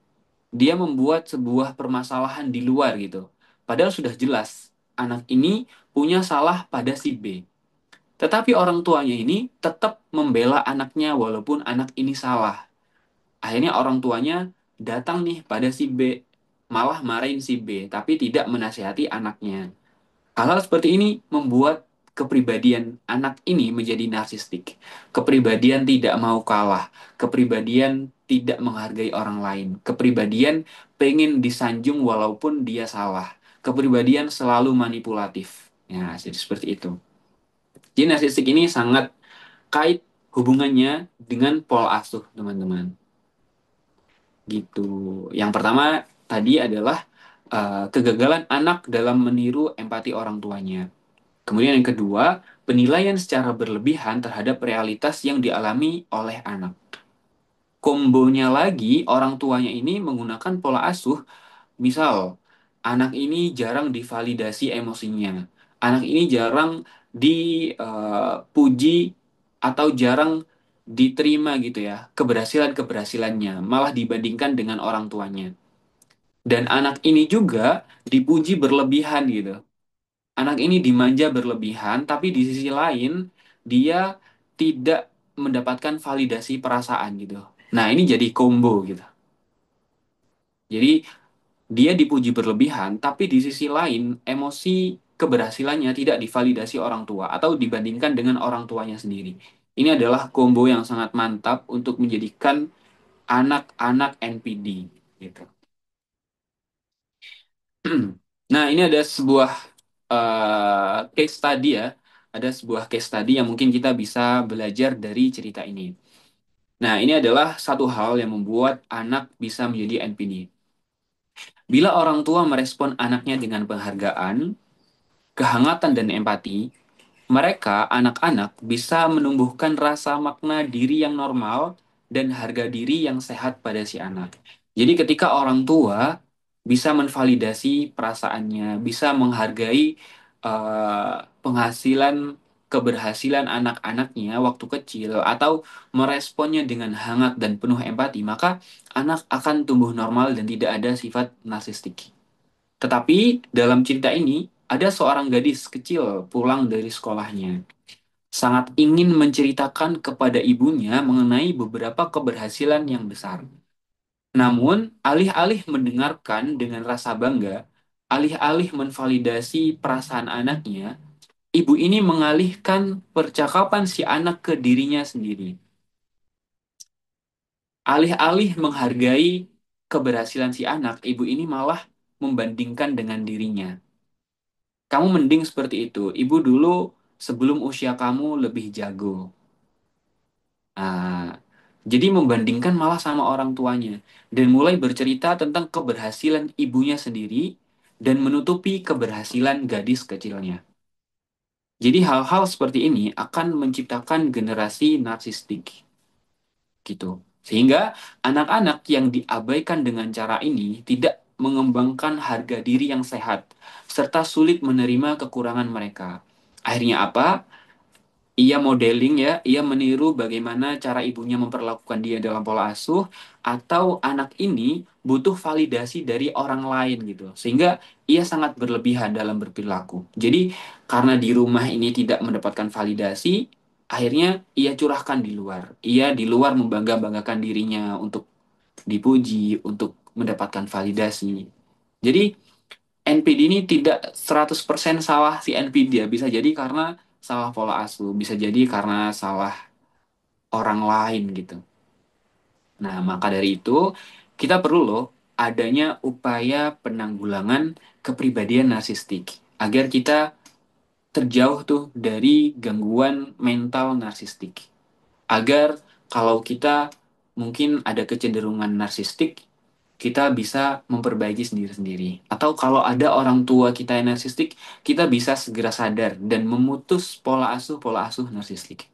dia membuat sebuah permasalahan di luar gitu. Padahal sudah jelas anak ini punya salah pada si B. Tetapi orang tuanya ini tetap membela anaknya walaupun anak ini salah. Akhirnya orang tuanya datang nih pada si B, malah marahin si B, tapi tidak menasihati anaknya. Hal-hal seperti ini membuat kepribadian anak ini menjadi narsistik. Kepribadian tidak mau kalah, kepribadian tidak menghargai orang lain, kepribadian pengen disanjung walaupun dia salah, kepribadian selalu manipulatif. Ya, jadi seperti itu. Jadi narsistik ini sangat kait hubungannya dengan pola asuh, teman-teman. Gitu. Yang pertama tadi adalah kegagalan anak dalam meniru empati orang tuanya. Kemudian yang kedua, penilaian secara berlebihan terhadap realitas yang dialami oleh anak. Kombonya lagi, orang tuanya ini menggunakan pola asuh, misal, anak ini jarang divalidasi emosinya, anak ini jarang dipuji atau jarang diterima gitu ya, keberhasilan-keberhasilannya, malah dibandingkan dengan orang tuanya. Dan anak ini juga dipuji berlebihan gitu. Anak ini dimanja berlebihan, tapi di sisi lain dia tidak mendapatkan validasi perasaan gitu. Nah, ini jadi combo gitu. Jadi dia dipuji berlebihan, tapi di sisi lain emosi keberhasilannya tidak divalidasi orang tua atau dibandingkan dengan orang tuanya sendiri. Ini adalah combo yang sangat mantap untuk menjadikan anak-anak NPD gitu. Nah, ini ada sebuah case study ya. Ada sebuah case study yang mungkin kita bisa belajar dari cerita ini. Nah, ini adalah satu hal yang membuat anak bisa menjadi NPD. Bila orang tua merespon anaknya dengan penghargaan, kehangatan dan empati, mereka, anak-anak, bisa menumbuhkan rasa makna diri yang normal dan harga diri yang sehat pada si anak. Jadi ketika orang tua bisa menvalidasi perasaannya, bisa menghargai penghasilan, keberhasilan anak-anaknya waktu kecil, atau meresponnya dengan hangat dan penuh empati, maka anak akan tumbuh normal dan tidak ada sifat narsistik. Tetapi dalam cerita ini, ada seorang gadis kecil pulang dari sekolahnya. Sangat ingin menceritakan kepada ibunya mengenai beberapa keberhasilan yang besar. Namun, alih-alih mendengarkan dengan rasa bangga, alih-alih menvalidasi perasaan anaknya, ibu ini mengalihkan percakapan si anak ke dirinya sendiri. Alih-alih menghargai keberhasilan si anak, ibu ini malah membandingkan dengan dirinya. Kamu mending seperti itu. Ibu dulu sebelum usia kamu lebih jago. Nah, jadi membandingkan malah sama orang tuanya. Dan mulai bercerita tentang keberhasilan ibunya sendiri dan menutupi keberhasilan gadis kecilnya. Jadi hal-hal seperti ini akan menciptakan generasi narsistik gitu. Sehingga anak-anak yang diabaikan dengan cara ini tidak mengembangkan harga diri yang sehat serta sulit menerima kekurangan mereka. Akhirnya apa? Ia modeling ya, ia meniru bagaimana cara ibunya memperlakukan dia dalam pola asuh, atau anak ini butuh validasi dari orang lain gitu. Sehingga ia sangat berlebihan dalam berperilaku. Jadi karena di rumah ini tidak mendapatkan validasi, akhirnya ia curahkan di luar. Ia di luar membangga-banggakan dirinya untuk dipuji, untuk mendapatkan validasi. Jadi NPD ini tidak 100% salah si NPD ya. Bisa jadi karena salah pola asuh, bisa jadi karena salah orang lain gitu. Nah, maka dari itu kita perlu loh adanya upaya penanggulangan kepribadian narsistik agar kita terjauh tuh dari gangguan mental narsistik. Agar kalau kita mungkin ada kecenderungan narsistik, kita bisa memperbaiki sendiri-sendiri. Atau kalau ada orang tua kita yang narsistik, kita bisa segera sadar dan memutus pola asuh narsistik.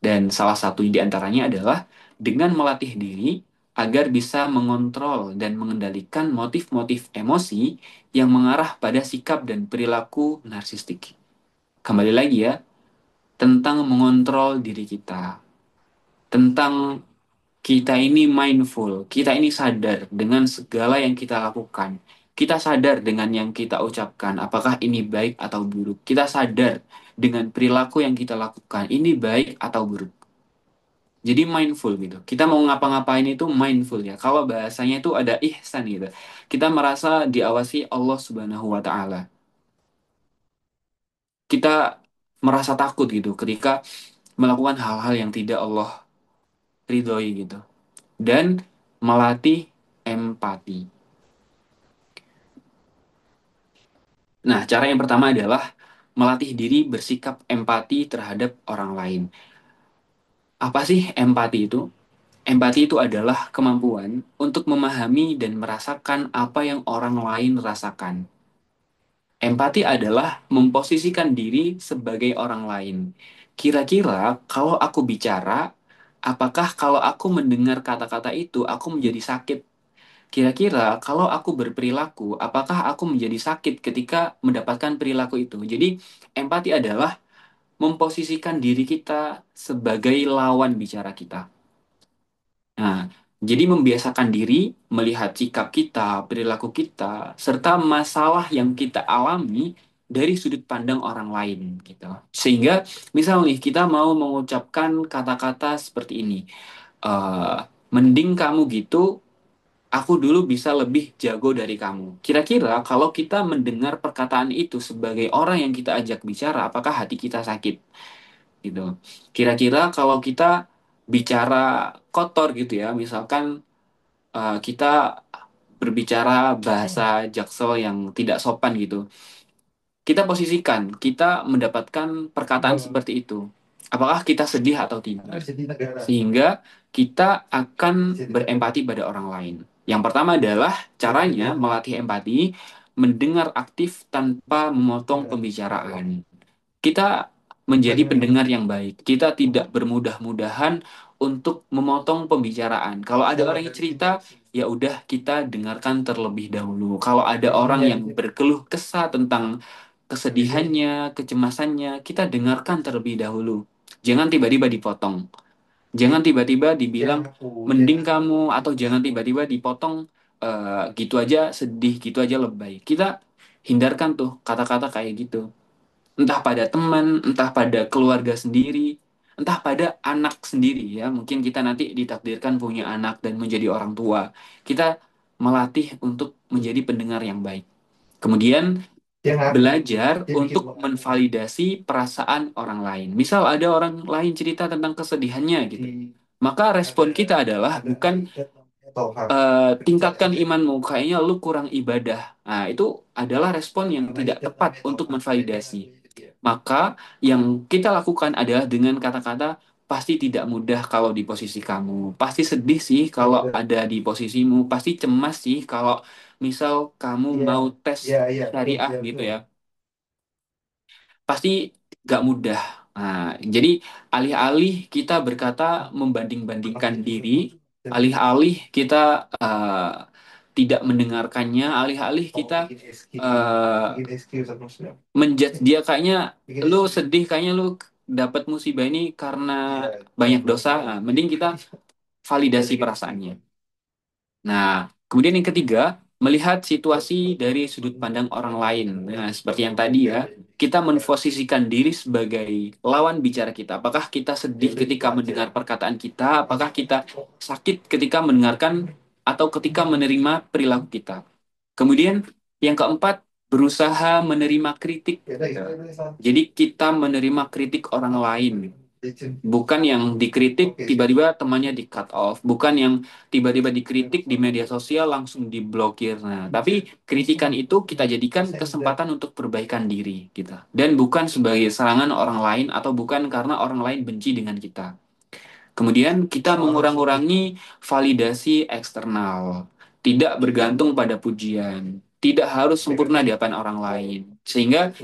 Dan salah satu di antaranya adalah dengan melatih diri agar bisa mengontrol dan mengendalikan motif-motif emosi yang mengarah pada sikap dan perilaku narsistik. Kembali lagi ya, tentang mengontrol diri kita, tentang kita ini mindful, kita ini sadar dengan segala yang kita lakukan. Kita sadar dengan yang kita ucapkan, apakah ini baik atau buruk. Kita sadar dengan perilaku yang kita lakukan, ini baik atau buruk. Jadi mindful gitu. Kita mau ngapa-ngapain itu mindful ya. Kalau bahasanya itu ada ihsan gitu. Kita merasa diawasi Allah Subhanahu wa taala. Kita merasa takut gitu ketika melakukan hal-hal yang tidak Allah ridhoi gitu. Dan melatih empati. Nah, cara yang pertama adalah melatih diri bersikap empati terhadap orang lain. Apa sih empati itu? Empati itu adalah kemampuan untuk memahami dan merasakan apa yang orang lain rasakan. Empati adalah memposisikan diri sebagai orang lain. Kira-kira kalau aku bicara, apakah kalau aku mendengar kata-kata itu aku menjadi sakit? Kira-kira kalau aku berperilaku, apakah aku menjadi sakit ketika mendapatkan perilaku itu? Jadi, empati adalah memposisikan diri kita sebagai lawan bicara kita. Nah, Jadi membiasakan diri melihat sikap kita, perilaku kita, serta masalah yang kita alami dari sudut pandang orang lain gitu. Sehingga misal nih kita mau mengucapkan kata-kata seperti ini, eh, mending kamu gitu, aku dulu bisa lebih jago dari kamu. Kira-kira kalau kita mendengar perkataan itu sebagai orang yang kita ajak bicara, apakah hati kita sakit gitu? Kira-kira kalau kita bicara kotor gitu ya, misalkan kita berbicara bahasa Jaksel yang tidak sopan gitu. Kita posisikan, kita mendapatkan perkataan seperti itu. Apakah kita sedih atau tidak? Sehingga kita akan berempati pada orang lain. Yang pertama adalah caranya melatih empati, mendengar aktif tanpa memotong pembicaraan. Kita menjadi pendengar yang baik. Kita tidak bermudah-mudahan untuk memotong pembicaraan. Kalau ada orang yang cerita, ya udah kita dengarkan terlebih dahulu. Kalau ada orang yang berkeluh kesah tentang kesedihannya, kecemasannya, kita dengarkan terlebih dahulu. Jangan tiba-tiba dipotong. Jangan tiba-tiba dibilang mending kamu atau jangan tiba-tiba dipotong gitu aja sedih, gitu aja lebay. Kita hindarkan tuh kata-kata kayak gitu, entah pada teman, entah pada keluarga sendiri, entah pada anak sendiri ya. Mungkin kita nanti ditakdirkan punya anak dan menjadi orang tua. Kita melatih untuk menjadi pendengar yang baik. Kemudian belajar untuk menvalidasi perasaan orang lain. Misal ada orang lain cerita tentang kesedihannya gitu. Maka respon kita adalah bukan tingkatkan imanmu, kayaknya lu kurang ibadah. Nah, itu adalah respon yang tidak tepat untuk menvalidasi. Maka yang kita lakukan adalah dengan kata-kata pasti tidak mudah kalau di posisi kamu. Pasti sedih sih kalau ada di posisimu. Pasti cemas sih kalau misal kamu mau tes syariah gitu ya. Pasti gak mudah. Nah, jadi alih-alih kita berkata membanding-bandingkan diri, alih-alih kita tidak mendengarkannya, alih-alih kita menjudge dia kayaknya lu sedih, kayaknya lu dapat musibah ini karena banyak dosa. Nah, mending kita validasi perasaannya. Nah, kemudian yang ketiga, melihat situasi dari sudut pandang orang lain. Nah, seperti yang tadi ya, kita memposisikan diri sebagai lawan bicara kita. Apakah kita sedih ketika mendengar perkataan kita? Apakah kita sakit ketika mendengarkan atau ketika menerima perilaku kita? Kemudian yang keempat, berusaha menerima kritik. Jadi kita menerima kritik orang lain. Bukan yang dikritik tiba-tiba temannya di cut off, bukan yang tiba-tiba dikritik di media sosial langsung diblokir. Nah, tapi kritikan itu kita jadikan kesempatan untuk perbaikan diri kita, dan bukan sebagai serangan orang lain atau bukan karena orang lain benci dengan kita. Kemudian kita mengurang-urangi validasi eksternal, tidak bergantung pada pujian, tidak harus sempurna di hadapan orang lain. Sehingga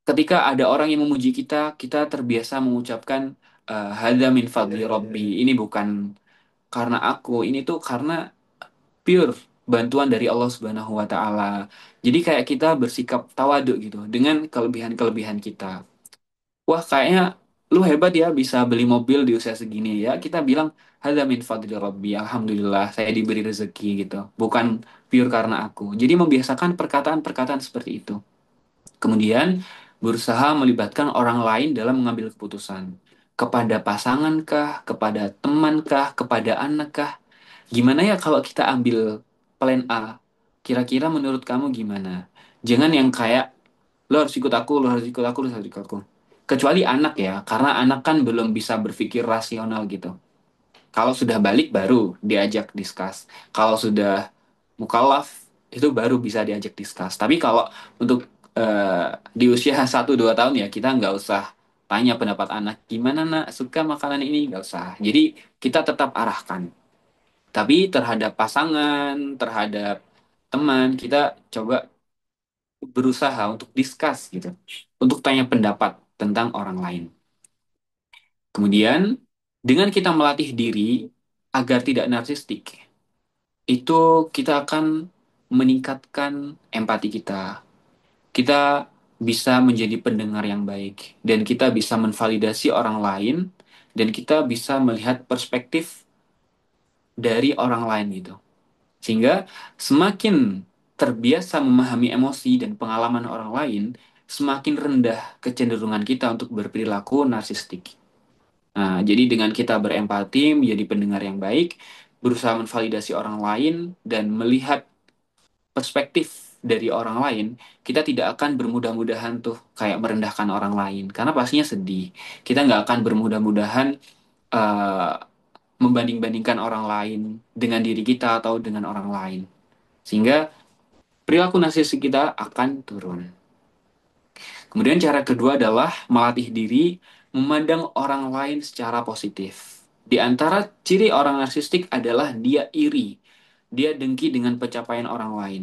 ketika ada orang yang memuji kita, kita terbiasa mengucapkan hadza min fadli Rabbi. Ini bukan karena aku, ini tuh karena pure bantuan dari Allah Subhanahu wa taala. Jadi kayak kita bersikap tawaduk gitu dengan kelebihan-kelebihan kita. Wah, kayaknya lu hebat ya bisa beli mobil di usia segini ya. Kita bilang hadza min fadli Rabbi. Alhamdulillah saya diberi rezeki gitu. Bukan pure karena aku. Jadi membiasakan perkataan-perkataan seperti itu. Kemudian berusaha melibatkan orang lain dalam mengambil keputusan. Kepada pasangankah, kepada temankah, kepada anakkah? Gimana ya kalau kita ambil plan A? Kira-kira menurut kamu gimana? Jangan yang kayak lo harus ikut aku, lo harus ikut aku, lo harus ikut aku. Kecuali anak ya, karena anak kan belum bisa berpikir rasional gitu. Kalau sudah balik baru diajak discuss. Kalau sudah mukallaf itu baru bisa diajak discuss. Tapi kalau untuk di usia 1 2 tahun ya kita nggak usah tanya pendapat anak gimana nak suka makanan ini, nggak usah. Jadi kita tetap arahkan. Tapi terhadap pasangan, terhadap teman kita coba berusaha untuk discuss gitu, untuk tanya pendapat tentang orang lain. Kemudian dengan kita melatih diri agar tidak narsistik, itu kita akan meningkatkan empati kita. Kita bisa menjadi pendengar yang baik dan kita bisa menvalidasi orang lain dan kita bisa melihat perspektif dari orang lain gitu. Sehingga semakin terbiasa memahami emosi dan pengalaman orang lain, semakin rendah kecenderungan kita untuk berperilaku narsistik. Nah, jadi dengan kita berempati, menjadi pendengar yang baik, berusaha menvalidasi orang lain, dan melihat perspektif dari orang lain, kita tidak akan bermudah-mudahan tuh kayak merendahkan orang lain, karena pastinya sedih. Kita nggak akan bermudah-mudahan eh, membanding-bandingkan orang lain dengan diri kita atau dengan orang lain. Sehingga perilaku narsistik kita akan turun. Kemudian cara kedua adalah melatih diri memandang orang lain secara positif. Di antara ciri orang narsistik adalah dia iri, dia dengki dengan pencapaian orang lain.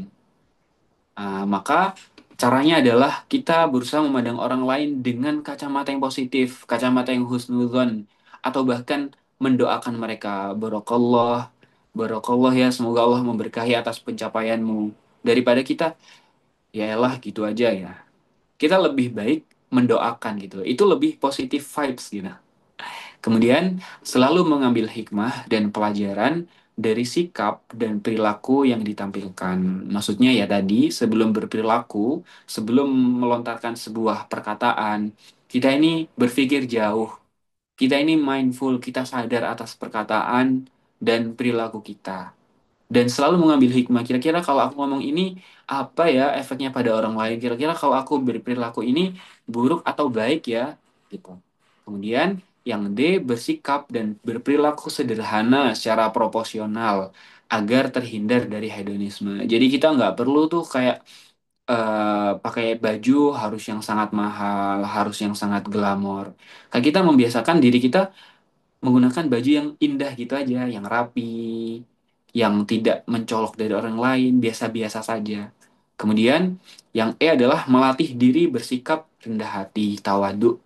Maka caranya adalah kita berusaha memandang orang lain dengan kacamata yang positif, kacamata yang husnudzon, atau bahkan mendoakan mereka, barokallah, barokallah ya, semoga Allah memberkahi atas pencapaianmu. Daripada kita, ya elah gitu aja ya. Kita lebih baik mendoakan gitu. Itu lebih positif vibes gitu. Kemudian selalu mengambil hikmah dan pelajaran dari sikap dan perilaku yang ditampilkan. Maksudnya ya tadi, sebelum berperilaku, sebelum melontarkan sebuah perkataan, kita ini berpikir jauh. Kita ini mindful, kita sadar atas perkataan dan perilaku kita. Dan selalu mengambil hikmah. Kira-kira kalau aku ngomong ini, apa ya efeknya pada orang lain? Kira-kira kalau aku berperilaku ini buruk atau baik ya? Gitu. Kemudian yang D, bersikap dan berperilaku sederhana secara proporsional agar terhindar dari hedonisme. Jadi kita nggak perlu tuh kayak pakai baju harus yang sangat mahal, harus yang sangat glamor. Kayak kita membiasakan diri kita menggunakan baju yang indah gitu aja, yang rapi, yang tidak mencolok dari orang lain, biasa-biasa saja. Kemudian yang E adalah melatih diri bersikap rendah hati, tawadu,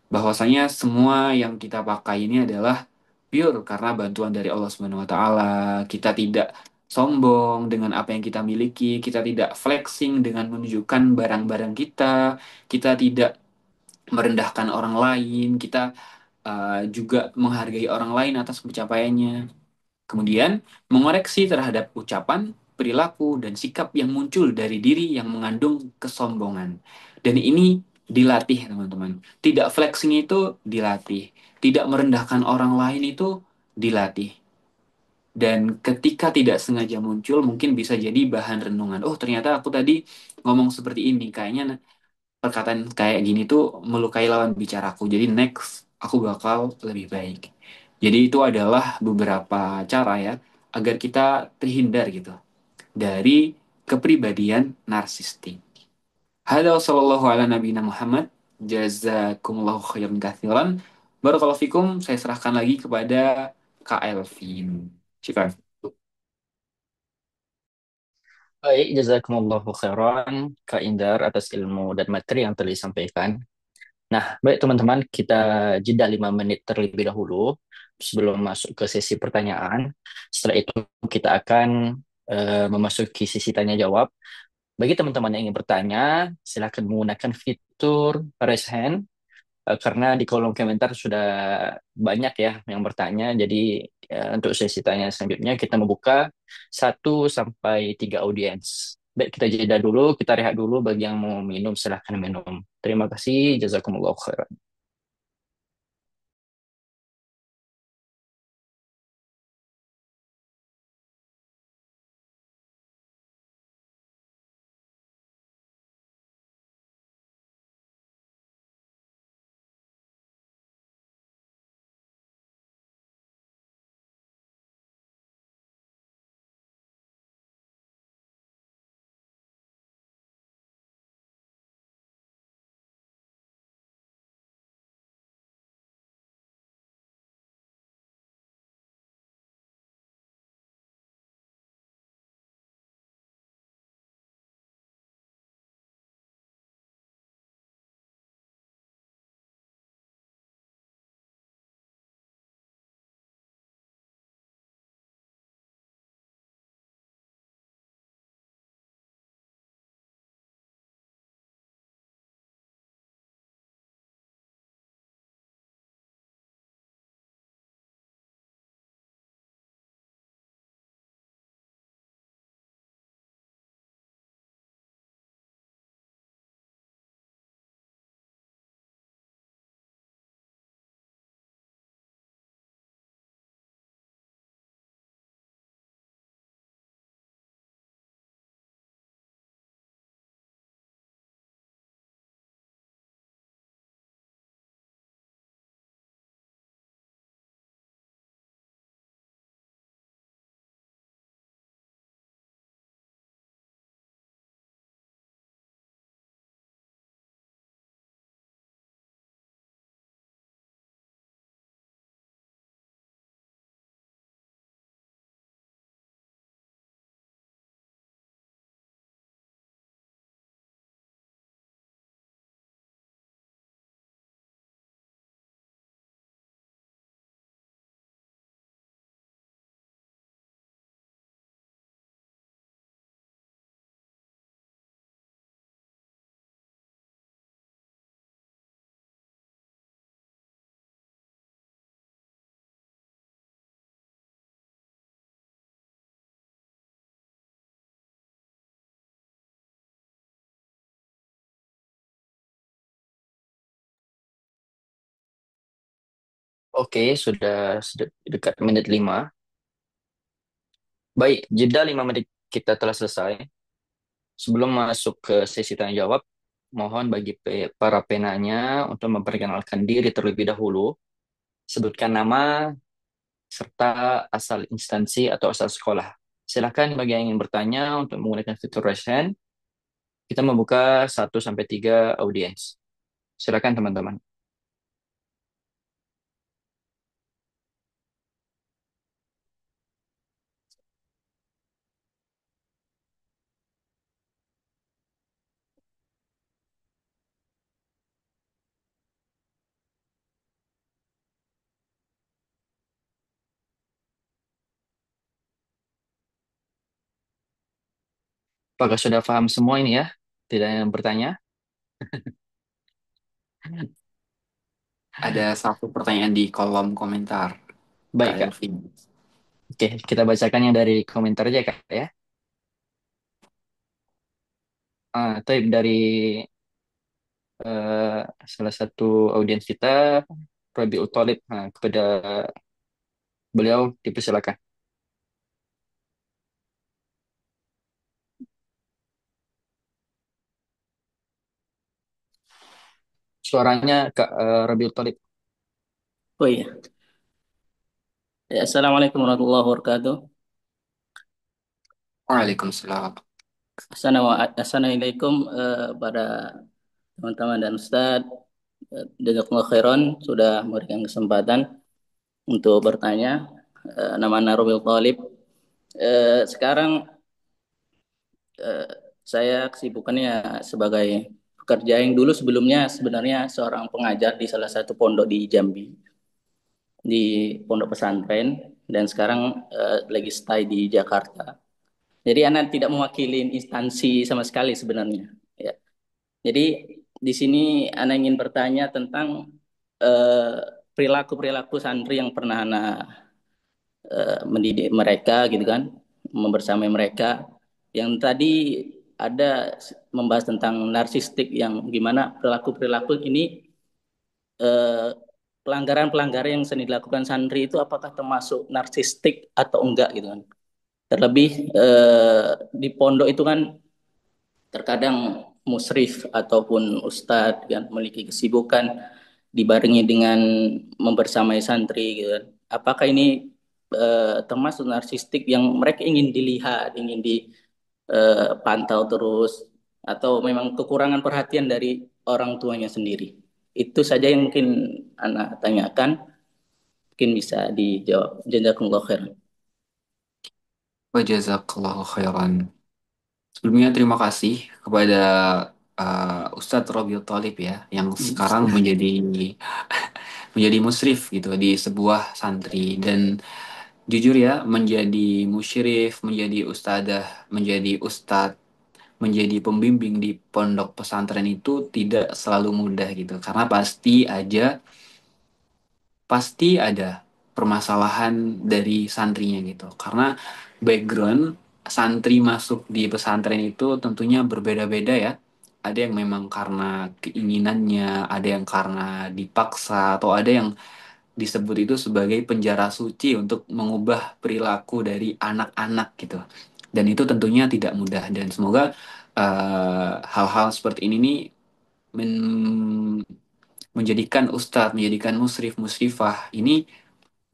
bahwasanya semua yang kita pakai ini adalah pure karena bantuan dari Allah Subhanahu wa taala. Kita tidak sombong dengan apa yang kita miliki, kita tidak flexing dengan menunjukkan barang-barang kita, kita tidak merendahkan orang lain, kita juga menghargai orang lain atas pencapaiannya. Kemudian mengoreksi terhadap ucapan, perilaku, dan sikap yang muncul dari diri yang mengandung kesombongan. Dan ini dilatih, teman-teman. Tidak flexing itu dilatih. Tidak merendahkan orang lain itu dilatih. Dan ketika tidak sengaja muncul, mungkin bisa jadi bahan renungan. Oh, ternyata aku tadi ngomong seperti ini. Kayaknya perkataan kayak gini tuh melukai lawan bicaraku. Jadi next aku bakal lebih baik. Jadi itu adalah beberapa cara ya agar kita terhindar gitu dari kepribadian narsistik. Halo sallallahu ala nabiyina Muhammad. Jazakumullahu khairan katsiran. Barakallahu fikum. Saya serahkan lagi kepada Kak Elvin. Silakan. Baik, jazakumullahu khairan Kak Indar atas ilmu dan materi yang telah disampaikan. Nah, baik teman-teman, kita jeda 5 menit terlebih dahulu sebelum masuk ke sesi pertanyaan. Setelah itu kita akan memasuki sesi tanya jawab. Bagi teman-teman yang ingin bertanya, silakan menggunakan fitur raise hand karena di kolom komentar sudah banyak ya yang bertanya. Jadi untuk sesi tanya selanjutnya kita membuka 1 sampai 3 audiens. Baik, kita jeda dulu, kita rehat dulu. Bagi yang mau minum, silahkan minum. Terima kasih, jazakumullah khairan. Oke, sudah dekat menit 5. Baik, jeda 5 menit kita telah selesai. Sebelum masuk ke sesi tanya jawab, mohon bagi para penanya untuk memperkenalkan diri terlebih dahulu. Sebutkan nama serta asal instansi atau asal sekolah. Silakan bagi yang ingin bertanya untuk menggunakan fitur raise hand. Kita membuka 1 sampai 3 audiens. Silakan teman-teman. Apakah sudah paham semua ini ya? Tidak ada yang bertanya? Ada satu pertanyaan di kolom komentar, Kak Baik, Kak. Elvin. Oke, kita bacakan yang dari komentar aja, Kak, ya. Tapi dari eh, salah satu audiens kita, Rabiul Thalib. Kepada beliau dipersilakan. Suaranya Kak Rabiul Thalib. Oh iya. Ya, Assalamualaikum warahmatullahi wabarakatuh. Waalaikumsalam. Assalamualaikum pada teman-teman dan Ustadz. Jazakumullah khairan sudah memberikan kesempatan untuk bertanya. Nama Narumil Talib. Sekarang eh, saya kesibukannya sebagai pekerja yang dulu sebelumnya sebenarnya seorang pengajar di salah satu pondok di Jambi, di pondok pesantren, dan sekarang lagi stay di Jakarta. Jadi anak tidak mewakili instansi sama sekali sebenarnya. Ya. Jadi di sini anak ingin bertanya tentang eh, perilaku-perilaku santri yang pernah anak mendidik mereka gitu kan, membersamai mereka. Yang tadi ada membahas tentang narsistik yang gimana perilaku-perilaku ini eh, pelanggaran-pelanggaran yang sering dilakukan santri itu apakah termasuk narsistik atau enggak gitu kan. Terlebih di pondok itu kan terkadang musrif ataupun ustadz yang memiliki kesibukan dibarengi dengan membersamai santri gitu kan. Apakah ini termasuk narsistik yang mereka ingin dilihat, ingin dipantau terus, atau memang kekurangan perhatian dari orang tuanya sendiri? Itu saja yang mungkin anak tanyakan, mungkin bisa dijawab. Jazakumullah khairan. Wajazakallahu khairan. Sebelumnya terima kasih kepada Ustadz Robil Thalib ya, yang sekarang menjadi musrif gitu di sebuah santri. Dan jujur ya, menjadi musyrif, menjadi ustadzah, menjadi ustadz, menjadi pembimbing di pondok pesantren itu tidak selalu mudah gitu. Karena pasti ada permasalahan dari santrinya gitu. Karena background santri masuk di pesantren itu tentunya berbeda-beda ya. Ada yang memang karena keinginannya, ada yang karena dipaksa, atau ada yang disebut itu sebagai penjara suci untuk mengubah perilaku dari anak-anak gitu. Dan itu tentunya tidak mudah. Dan semoga hal-hal seperti ini nih men- menjadikan ustadz, menjadikan musrif, musrifah ini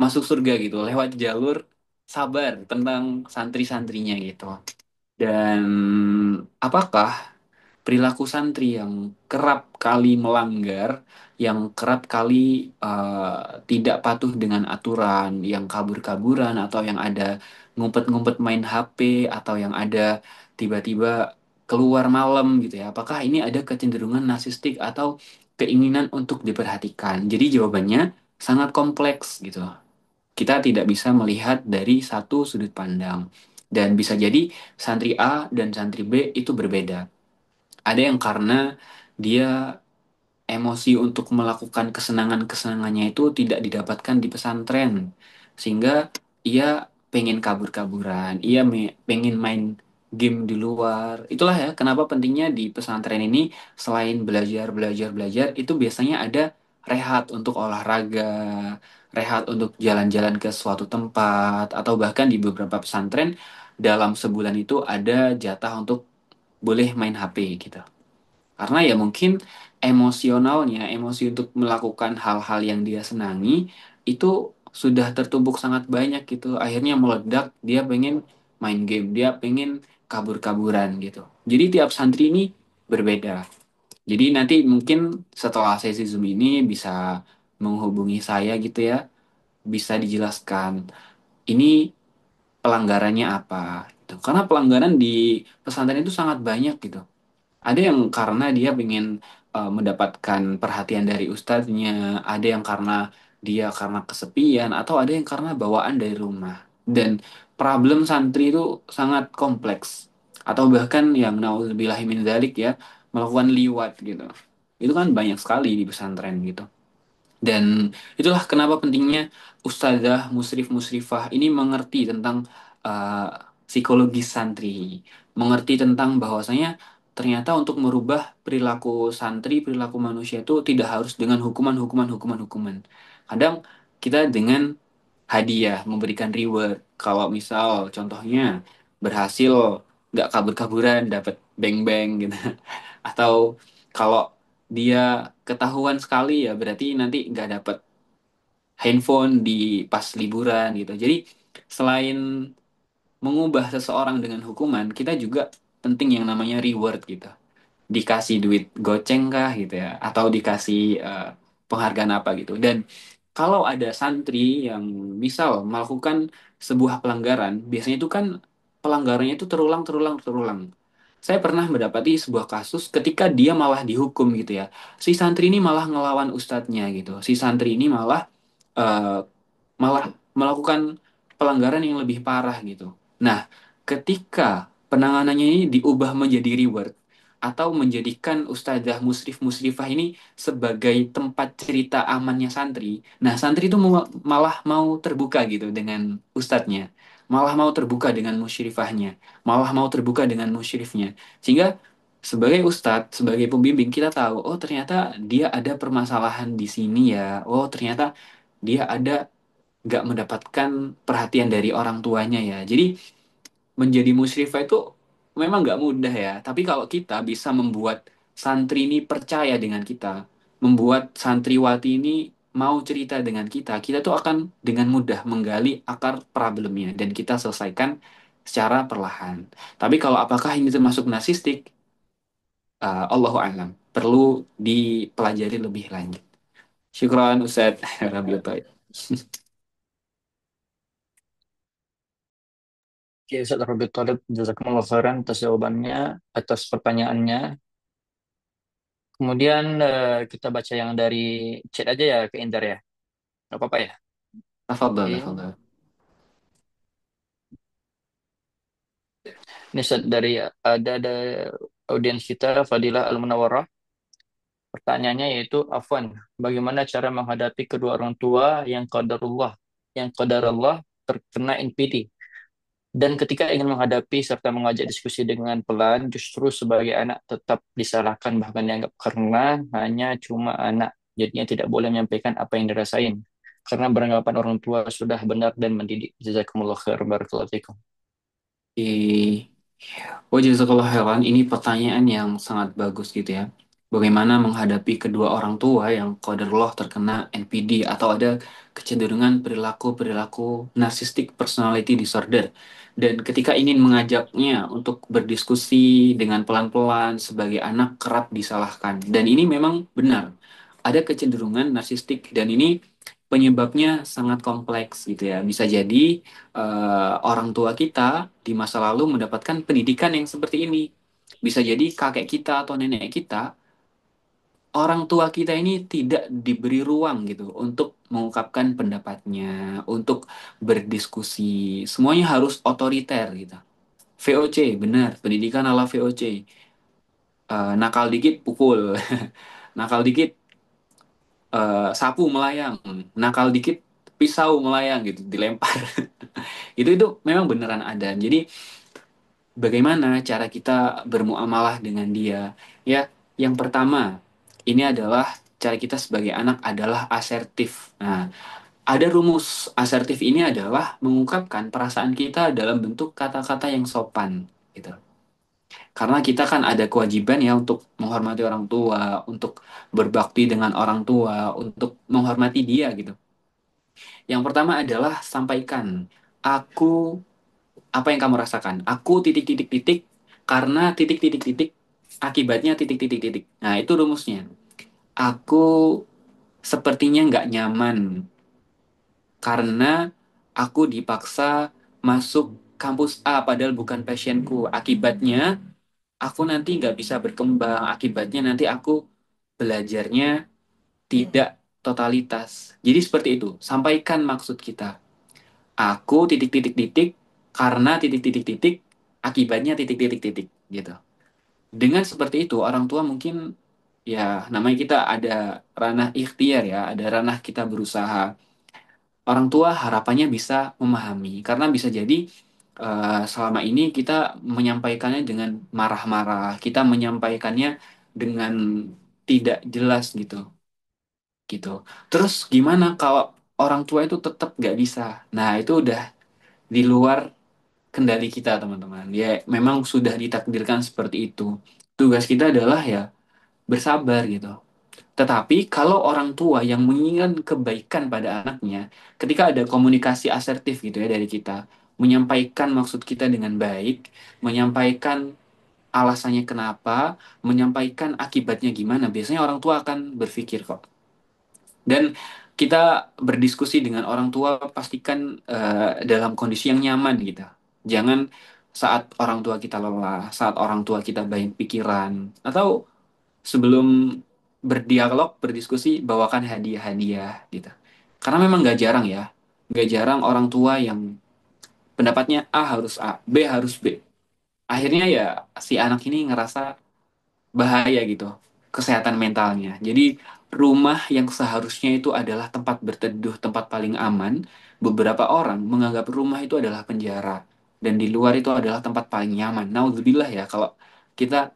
masuk surga gitu lewat jalur sabar tentang santri-santrinya gitu. Dan apakah perilaku santri yang kerap kali melanggar, yang kerap kali tidak patuh dengan aturan, yang kabur-kaburan atau yang ada ngumpet-ngumpet main HP atau yang ada tiba-tiba keluar malam gitu ya. Apakah ini ada kecenderungan narsistik atau keinginan untuk diperhatikan? Jadi jawabannya sangat kompleks gitu. Kita tidak bisa melihat dari satu sudut pandang. Dan bisa jadi santri A dan santri B itu berbeda. Ada yang karena dia emosi untuk melakukan kesenangan-kesenangannya itu tidak didapatkan di pesantren. Sehingga ia pengen kabur-kaburan, pengen main game di luar. Itulah ya kenapa pentingnya di pesantren ini selain belajar, belajar, belajar, itu biasanya ada rehat untuk olahraga, rehat untuk jalan-jalan ke suatu tempat, atau bahkan di beberapa pesantren dalam sebulan itu ada jatah untuk boleh main HP gitu. Karena ya mungkin emosionalnya, emosi untuk melakukan hal-hal yang dia senangi itu sudah tertumpuk sangat banyak gitu. Akhirnya meledak, dia pengen main game, dia pengen kabur-kaburan gitu. Jadi tiap santri ini berbeda. Jadi nanti mungkin setelah sesi Zoom ini bisa menghubungi saya gitu ya, bisa dijelaskan ini pelanggarannya apa gitu. Karena pelanggaran di pesantren itu sangat banyak gitu. Ada yang karena dia pengen mendapatkan perhatian dari ustadznya, ada yang karena kesepian, atau ada yang karena bawaan dari rumah. Dan problem santri itu sangat kompleks. Atau bahkan yang nauzubillahi min dzalik ya, melakukan liwat gitu. Itu kan banyak sekali di pesantren gitu. Dan itulah kenapa pentingnya ustazah, musrif, musrifah ini mengerti tentang uh, psikologi santri, mengerti tentang bahwasanya ternyata untuk merubah perilaku santri, perilaku manusia itu tidak harus dengan hukuman, hukuman, hukuman, hukuman. Kadang kita dengan hadiah, memberikan reward. Kalau misal contohnya berhasil nggak kabur-kaburan, dapat beng-beng gitu. Atau kalau dia ketahuan sekali ya berarti nanti nggak dapat handphone di pas liburan gitu. Jadi selain mengubah seseorang dengan hukuman, kita juga penting yang namanya reward gitu. Dikasih duit goceng kah gitu ya, atau dikasih penghargaan apa gitu. Dan kalau ada santri yang misal melakukan sebuah pelanggaran, biasanya itu kan pelanggarannya itu terulang, terulang, terulang. Saya pernah mendapati sebuah kasus ketika dia malah dihukum gitu ya. Si santri ini malah ngelawan ustadznya gitu. Si santri ini eh, malah melakukan pelanggaran yang lebih parah gitu. Nah, ketika penanganannya ini diubah menjadi reward atau menjadikan ustazah musrif musrifah ini sebagai tempat cerita amannya santri. Nah, santri itu malah mau terbuka gitu dengan ustadznya, malah mau terbuka dengan musyrifahnya, malah mau terbuka dengan musyrifnya. Sehingga sebagai ustadz, sebagai pembimbing kita tahu, oh ternyata dia ada permasalahan di sini ya. Oh ternyata dia ada nggak mendapatkan perhatian dari orang tuanya ya. Jadi menjadi musyrifah itu memang nggak mudah ya. Tapi kalau kita bisa membuat santri ini percaya dengan kita, membuat santriwati ini mau cerita dengan kita tuh akan dengan mudah menggali akar problemnya dan kita selesaikan secara perlahan. Tapi kalau apakah ini termasuk narsistik, Allahu a'lam. Perlu dipelajari lebih lanjut. Syukran Ustaz Rabiul Taib. Oke, Ustaz Rabi Thalib, jazakumullah khairan atas jawabannya, atas pertanyaannya. Kemudian kita baca yang dari chat aja ya ke Indar ya. Gak apa-apa ya? Tafadhal, Oke. tafadhal. Ini Ustaz dari ada audiens kita, Fadilah Al-Munawwarah. Pertanyaannya yaitu, Afwan, bagaimana cara menghadapi kedua orang tua yang qadarullah terkena NPT? Dan ketika ingin menghadapi serta mengajak diskusi dengan pelan, justru sebagai anak tetap disalahkan bahkan dianggap karena hanya cuma anak. Jadinya tidak boleh menyampaikan apa yang dirasain. Karena beranggapan orang tua sudah benar dan mendidik. Jazakumullah khair. Barakallahu fikum. Di Oh, jazakallah khairan. Ini pertanyaan yang sangat bagus gitu ya. Bagaimana menghadapi kedua orang tua yang qadarullah terkena NPD atau ada kecenderungan perilaku-perilaku narcissistic personality disorder. Dan ketika ingin mengajaknya untuk berdiskusi dengan pelan-pelan sebagai anak kerap disalahkan. Dan ini memang benar. Ada kecenderungan narsistik dan ini penyebabnya sangat kompleks gitu ya. Bisa jadi orang tua kita di masa lalu mendapatkan pendidikan yang seperti ini. Bisa jadi kakek kita atau nenek kita, orang tua kita ini tidak diberi ruang gitu untuk mengungkapkan pendapatnya, untuk berdiskusi. Semuanya harus otoriter gitu. VOC, benar, pendidikan ala VOC. Nakal dikit pukul, nakal dikit sapu melayang, nakal dikit pisau melayang gitu, dilempar. Itu memang beneran ada. Jadi bagaimana cara kita bermuamalah dengan dia? Ya, yang pertama ini adalah cara kita sebagai anak adalah asertif. Nah, ada rumus asertif ini adalah mengungkapkan perasaan kita dalam bentuk kata-kata yang sopan, gitu. Karena kita kan ada kewajiban ya untuk menghormati orang tua, untuk berbakti dengan orang tua, untuk menghormati dia gitu. Yang pertama adalah sampaikan, aku apa yang kamu rasakan. Aku titik titik titik karena titik titik titik akibatnya titik titik titik. Nah, itu rumusnya. Aku sepertinya nggak nyaman karena aku dipaksa masuk kampus A padahal bukan passionku. Akibatnya aku nanti nggak bisa berkembang. Akibatnya nanti aku belajarnya tidak totalitas. Jadi seperti itu. Sampaikan maksud kita. Aku titik titik titik karena titik titik titik akibatnya titik titik titik gitu. Dengan seperti itu orang tua mungkin ya namanya kita ada ranah ikhtiar ya, ada ranah kita berusaha. Orang tua harapannya bisa memahami karena bisa jadi selama ini kita menyampaikannya dengan marah-marah, kita menyampaikannya dengan tidak jelas gitu gitu. Terus gimana kalau orang tua itu tetap nggak bisa? Nah, itu udah di luar kendali kita, teman-teman. Ya, memang sudah ditakdirkan seperti itu. Tugas kita adalah ya bersabar gitu. Tetapi kalau orang tua yang menginginkan kebaikan pada anaknya, ketika ada komunikasi asertif gitu ya dari kita, menyampaikan maksud kita dengan baik, menyampaikan alasannya kenapa, menyampaikan akibatnya gimana, biasanya orang tua akan berpikir kok. Dan kita berdiskusi dengan orang tua pastikan dalam kondisi yang nyaman gitu. Jangan saat orang tua kita lelah, saat orang tua kita banyak pikiran, atau sebelum berdialog, berdiskusi, bawakan hadiah-hadiah gitu. Karena memang nggak jarang ya, nggak jarang orang tua yang pendapatnya A harus A, B harus B. Akhirnya ya si anak ini ngerasa bahaya gitu kesehatan mentalnya. Jadi rumah yang seharusnya itu adalah tempat berteduh, tempat paling aman, beberapa orang menganggap rumah itu adalah penjara dan di luar itu adalah tempat paling nyaman. Nauzubillah ya kalau kita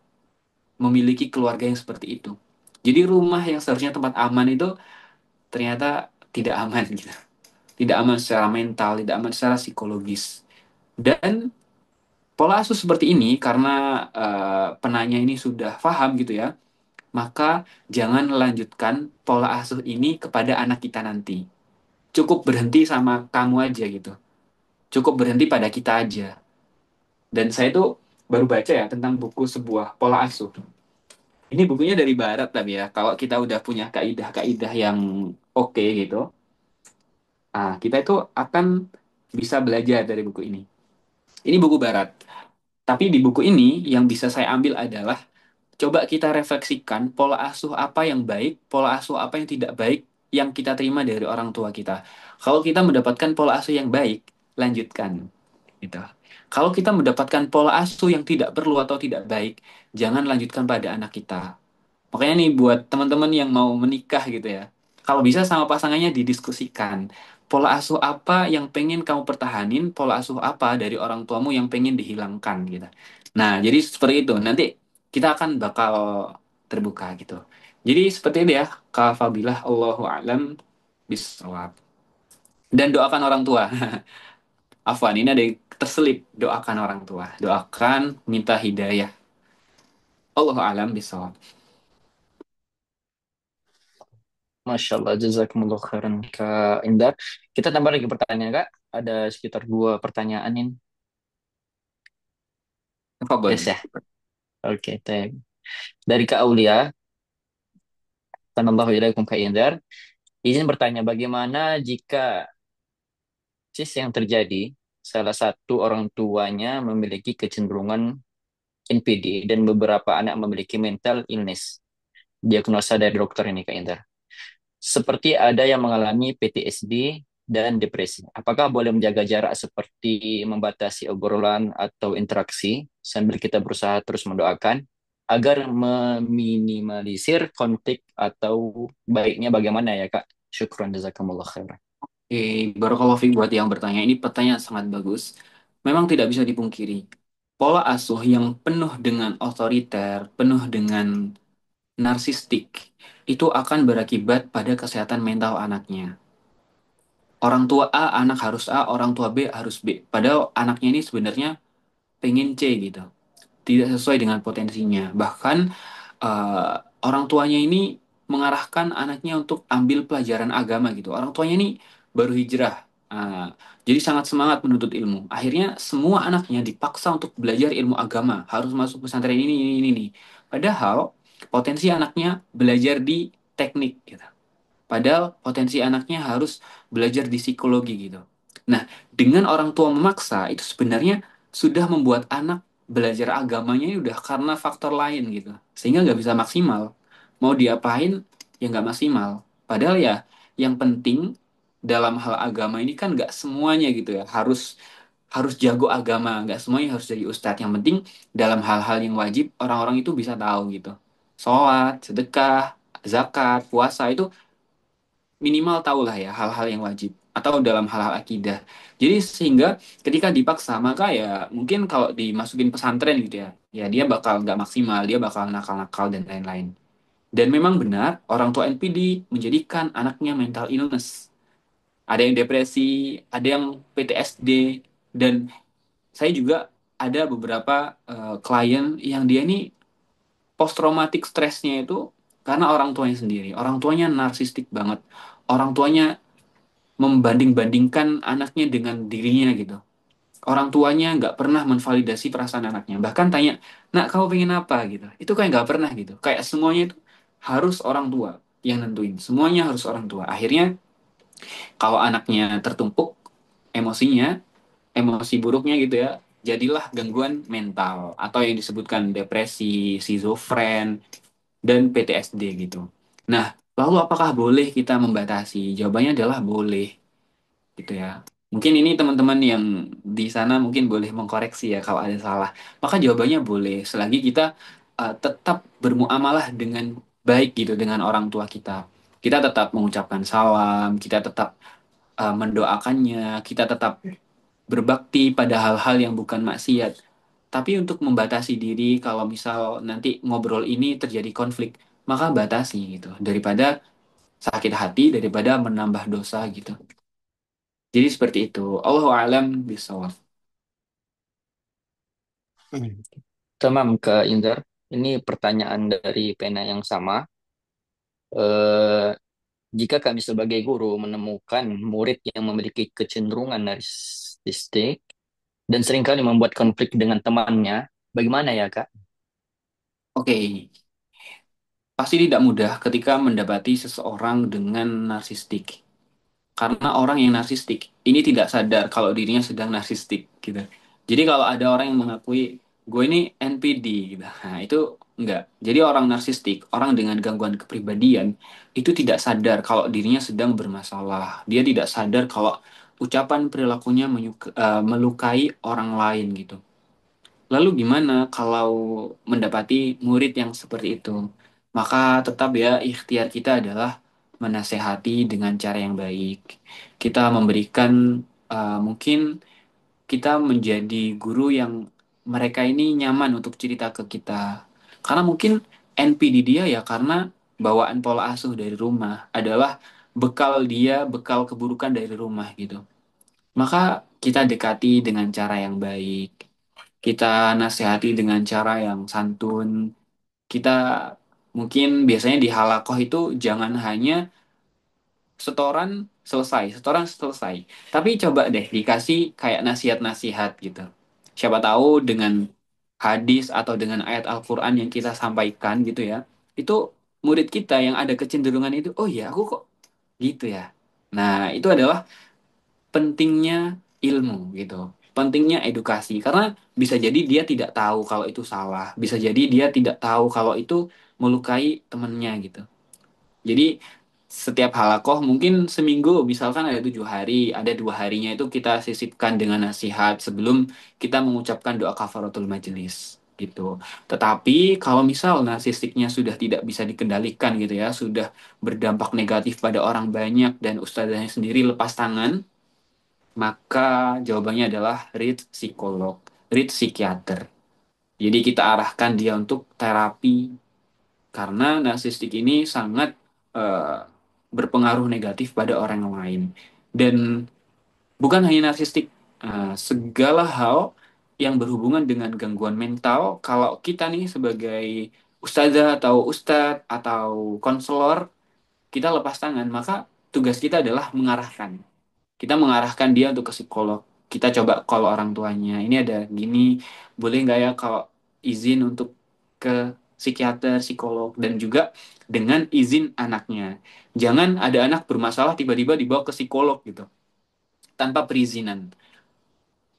memiliki keluarga yang seperti itu. Jadi rumah yang seharusnya tempat aman itu ternyata tidak aman gitu. Tidak aman secara mental, tidak aman secara psikologis. Dan pola asuh seperti ini karena penanya ini sudah paham gitu ya, maka jangan lanjutkan pola asuh ini kepada anak kita nanti. Cukup berhenti sama kamu aja gitu. Cukup berhenti pada kita aja. Dan saya tuh baru baca ya tentang buku sebuah pola asuh. Ini bukunya dari Barat tapi ya. Kalau kita udah punya kaidah-kaidah yang oke gitu, kita itu akan bisa belajar dari buku ini. Ini buku Barat. Tapi di buku ini yang bisa saya ambil adalah coba kita refleksikan pola asuh apa yang baik, pola asuh apa yang tidak baik yang kita terima dari orang tua kita. Kalau kita mendapatkan pola asuh yang baik, lanjutkan. Gitu. Kalau kita mendapatkan pola asuh yang tidak perlu atau tidak baik, jangan lanjutkan pada anak kita. Makanya nih buat teman-teman yang mau menikah gitu ya, kalau bisa sama pasangannya didiskusikan. Pola asuh apa yang pengen kamu pertahanin, pola asuh apa dari orang tuamu yang pengen dihilangkan gitu. Nah, jadi seperti itu. Nanti kita akan bakal terbuka gitu. Jadi seperti itu ya, Kak Fabilah, Allahu a'lam bishawab. Dan doakan orang tua. Afwan, ini ada yang terselip. Doakan orang tua. Doakan, minta hidayah. Allahu a'lam bishawab. Masya Allah, jazakumullah khairan Kak Indar. Kita tambah lagi pertanyaan Kak. Ada sekitar dua pertanyaan ini. Yes Tafadhol. ya. Oke, thank. Dari Kak Aulia, Tanallahu ilaikum Kak Indar. Izin bertanya, bagaimana jika yang terjadi, salah satu orang tuanya memiliki kecenderungan NPD dan beberapa anak memiliki mental illness. Diagnosa dari dokter ini Kak Indar. Seperti ada yang mengalami PTSD dan depresi. Apakah boleh menjaga jarak seperti membatasi obrolan atau interaksi sambil kita berusaha terus mendoakan agar meminimalisir konflik atau baiknya bagaimana ya Kak? Syukran jazakumullah khairan. Barakallahu fiik buat yang bertanya. Ini pertanyaan sangat bagus. Memang tidak bisa dipungkiri. Pola asuh yang penuh dengan otoriter, penuh dengan narsistik, itu akan berakibat pada kesehatan mental anaknya. Orang tua A, anak harus A, orang tua B harus B. Padahal anaknya ini sebenarnya pengen C gitu. Tidak sesuai dengan potensinya. Bahkan eh, orang tuanya ini mengarahkan anaknya untuk ambil pelajaran agama gitu. Orang tuanya ini baru hijrah. Jadi sangat semangat menuntut ilmu. Akhirnya semua anaknya dipaksa untuk belajar ilmu agama. Harus masuk pesantren ini. Padahal potensi anaknya belajar di teknik gitu. Padahal potensi anaknya harus belajar di psikologi gitu. Nah, dengan orang tua memaksa itu sebenarnya sudah membuat anak belajar agamanya ini udah karena faktor lain gitu. Sehingga nggak bisa maksimal. Mau diapain ya nggak maksimal. Padahal ya yang penting dalam hal agama ini kan nggak semuanya gitu ya. Harus harus jago agama, nggak semuanya harus jadi ustadz. Yang penting dalam hal-hal yang wajib orang-orang itu bisa tahu gitu. Sholat, sedekah, zakat, puasa itu minimal tahulah ya hal-hal yang wajib atau dalam hal-hal akidah. Jadi sehingga ketika dipaksa maka ya mungkin kalau dimasukin pesantren gitu ya, ya dia bakal nggak maksimal, dia bakal nakal-nakal dan lain-lain. Dan memang benar orang tua NPD menjadikan anaknya mental illness. Ada yang depresi, ada yang PTSD, dan saya juga ada beberapa klien yang dia ini post traumatic stressnya itu karena orang tuanya sendiri. Orang tuanya narsistik banget. Orang tuanya membanding-bandingkan anaknya dengan dirinya gitu. Orang tuanya nggak pernah menvalidasi perasaan anaknya. Bahkan tanya, nak kamu pengen apa gitu. Itu kayak nggak pernah gitu. Kayak semuanya itu harus orang tua yang nentuin. Semuanya harus orang tua. Akhirnya kalau anaknya tertumpuk emosinya, emosi buruknya gitu ya, jadilah gangguan mental atau yang disebutkan depresi, schizofren, dan PTSD gitu. Nah, lalu apakah boleh kita membatasi? Jawabannya adalah boleh gitu ya. Mungkin ini teman-teman yang di sana mungkin boleh mengkoreksi ya kalau ada salah. Maka jawabannya boleh selagi kita tetap bermuamalah dengan baik gitu dengan orang tua kita. Kita tetap mengucapkan salam, kita tetap mendoakannya, kita tetap berbakti pada hal-hal yang bukan maksiat. Tapi untuk membatasi diri kalau misal nanti ngobrol ini terjadi konflik, maka batasi gitu. Daripada sakit hati, daripada menambah dosa gitu. Jadi seperti itu. Allahu a'lam bishawab. Tamam ke Indra. Ini pertanyaan dari pena yang sama. Eh, Jika kami sebagai guru menemukan murid yang memiliki kecenderungan narsistik dan seringkali membuat konflik dengan temannya, bagaimana ya, Kak? Oke, pasti tidak mudah ketika mendapati seseorang dengan narsistik. Karena orang yang narsistik ini tidak sadar kalau dirinya sedang narsistik gitu. Jadi kalau ada orang yang mengakui gue ini NPD gitu, nah itu enggak. Jadi orang narsistik, orang dengan gangguan kepribadian itu tidak sadar kalau dirinya sedang bermasalah. Dia tidak sadar kalau ucapan perilakunya melukai orang lain gitu. Lalu gimana kalau mendapati murid yang seperti itu? Maka tetap ya ikhtiar kita adalah menasehati dengan cara yang baik. Kita memberikan mungkin kita menjadi guru yang mereka ini nyaman untuk cerita ke kita. Karena mungkin NPD dia ya karena bawaan pola asuh dari rumah adalah bekal dia, bekal keburukan dari rumah gitu. Maka kita dekati dengan cara yang baik. Kita nasihati dengan cara yang santun. Kita mungkin biasanya di halakoh itu jangan hanya setoran selesai. Tapi coba deh dikasih kayak nasihat-nasihat gitu. Siapa tahu dengan hadis atau dengan ayat Al-Quran yang kita sampaikan gitu ya, itu murid kita yang ada kecenderungan itu, oh ya aku kok gitu ya. Nah, itu adalah pentingnya ilmu gitu. Pentingnya edukasi karena bisa jadi dia tidak tahu kalau itu salah, bisa jadi dia tidak tahu kalau itu melukai temennya gitu. Jadi setiap halakoh mungkin seminggu misalkan ada 7 hari, ada 2 harinya itu kita sisipkan dengan nasihat sebelum kita mengucapkan doa kafaratul majelis gitu. Tetapi kalau misal narsistiknya sudah tidak bisa dikendalikan gitu ya, sudah berdampak negatif pada orang banyak dan ustazahnya sendiri lepas tangan, maka jawabannya adalah read psikolog, read psikiater. Jadi kita arahkan dia untuk terapi karena narsistik ini sangat eh, berpengaruh negatif pada orang lain. Dan bukan hanya narsistik, segala hal yang berhubungan dengan gangguan mental, kalau kita nih sebagai ustazah atau ustadz atau konselor, kita lepas tangan, maka tugas kita adalah mengarahkan. Kita mengarahkan dia untuk ke psikolog. Kita coba kalau orang tuanya, ini ada gini, boleh nggak ya kalau izin untuk ke psikiater, psikolog, dan juga dengan izin anaknya. Jangan ada anak bermasalah tiba-tiba dibawa ke psikolog gitu, tanpa perizinan.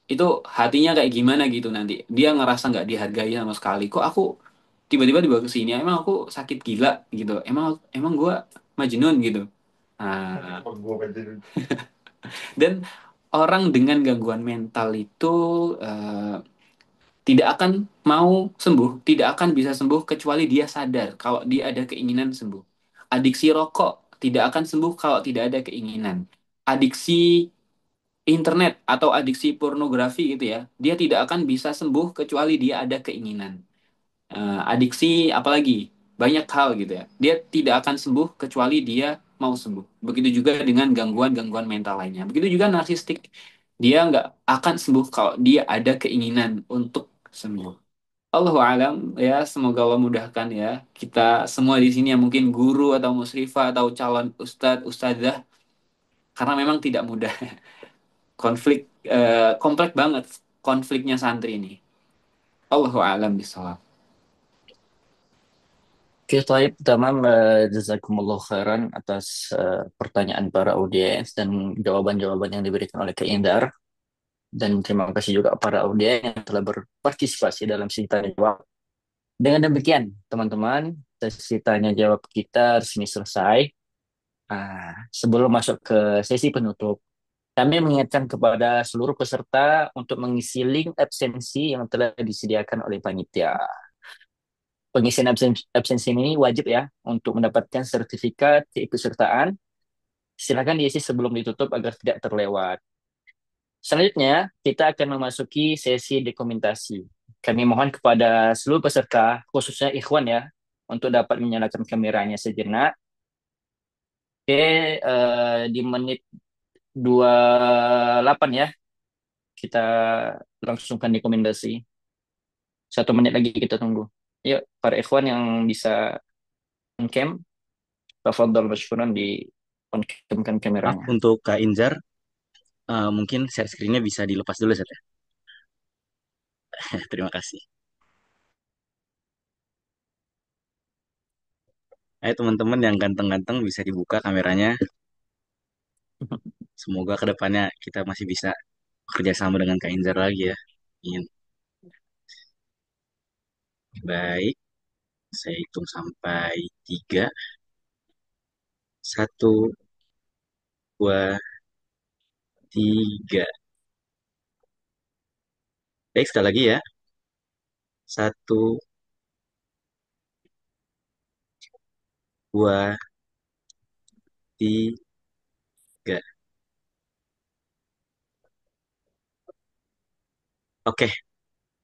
Itu hatinya kayak gimana gitu nanti. Dia ngerasa nggak dihargai sama sekali. Kok aku tiba-tiba dibawa ke sini? Emang aku sakit gila gitu? Emang emang gue Majnun gitu? Nah, dan orang dengan gangguan mental itu eh, tidak akan mau sembuh, tidak akan bisa sembuh kecuali dia sadar kalau dia ada keinginan sembuh. Adiksi rokok tidak akan sembuh kalau tidak ada keinginan. Adiksi internet atau adiksi pornografi gitu ya, dia tidak akan bisa sembuh kecuali dia ada keinginan. Adiksi apalagi banyak hal gitu ya, dia tidak akan sembuh kecuali dia mau sembuh. Begitu juga dengan gangguan-gangguan mental lainnya, begitu juga narsistik, dia nggak akan sembuh kalau dia ada keinginan untuk sembuh. Allahu alam ya, semoga Allah mudahkan ya kita semua di sini yang mungkin guru atau musyrifah atau calon ustadz ustadzah, karena memang tidak mudah. Konflik kompleks banget konfliknya santri ini. Allahu alam bisawab. Oke, Taib, tamam. Jazakumullah khairan atas pertanyaan para audiens dan jawaban-jawaban yang diberikan oleh Kak Indar. Dan terima kasih juga para audiens yang telah berpartisipasi dalam sesi tanya jawab. Dengan demikian, teman-teman, sesi tanya jawab kita di sini selesai. Sebelum masuk ke sesi penutup, kami mengingatkan kepada seluruh peserta untuk mengisi link absensi yang telah disediakan oleh panitia. Pengisian absensi ini wajib ya untuk mendapatkan sertifikat keikutsertaan. Silakan diisi sebelum ditutup agar tidak terlewat. Selanjutnya, kita akan memasuki sesi dokumentasi. Kami mohon kepada seluruh peserta, khususnya Ikhwan ya, untuk dapat menyalakan kameranya sejenak. Oke, di menit 28 ya, kita langsungkan dokumentasi. 1 menit lagi kita tunggu. Yuk, para Ikhwan yang bisa on-cam, tafadhol masykuran di on-camkan Maaf kameranya. untuk Kak Inzar, mungkin share screen-nya bisa dilepas dulu Zat, ya. Terima kasih. Ayo teman-teman yang ganteng-ganteng bisa dibuka kameranya. Semoga kedepannya kita masih bisa bekerja sama dengan Kak Inzar lagi ya. Amin. Baik, saya hitung sampai 3. 1, 2, 3. Baik, sekali lagi ya. 1, 2, 3. Oke,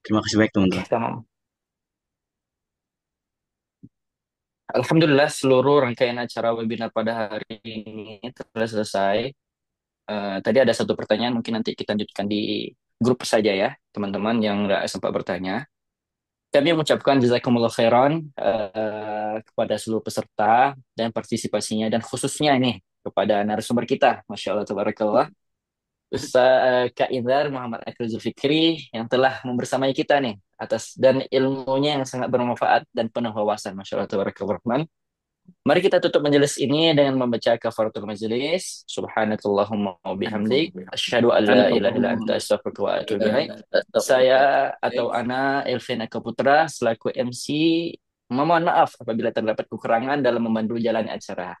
terima kasih baik Oke, teman-teman. tamam. Alhamdulillah seluruh rangkaian acara webinar pada hari ini telah selesai. Tadi ada satu pertanyaan, mungkin nanti kita lanjutkan di grup saja ya, teman-teman yang nggak sempat bertanya. Kami mengucapkan jazakumullah khairan kepada seluruh peserta dan partisipasinya, dan khususnya ini kepada narasumber kita, Masya Allah, Tabarakallah, Kak Indar Muhammad Akil Zulfikri yang telah membersamai kita nih atas dan ilmunya yang sangat bermanfaat dan penuh wawasan, Masya Allah, Tabarakallah. Mari kita tutup majelis ini dengan membaca kafaratul majelis. Subhanakallahumma wa bihamdik. Asyhadu an la ilaha illa anta astaghfiruka wa atubu ilaik. Saya atau Ana Elvin Eka Putra selaku MC memohon maaf apabila terdapat kekurangan dalam memandu jalannya acara.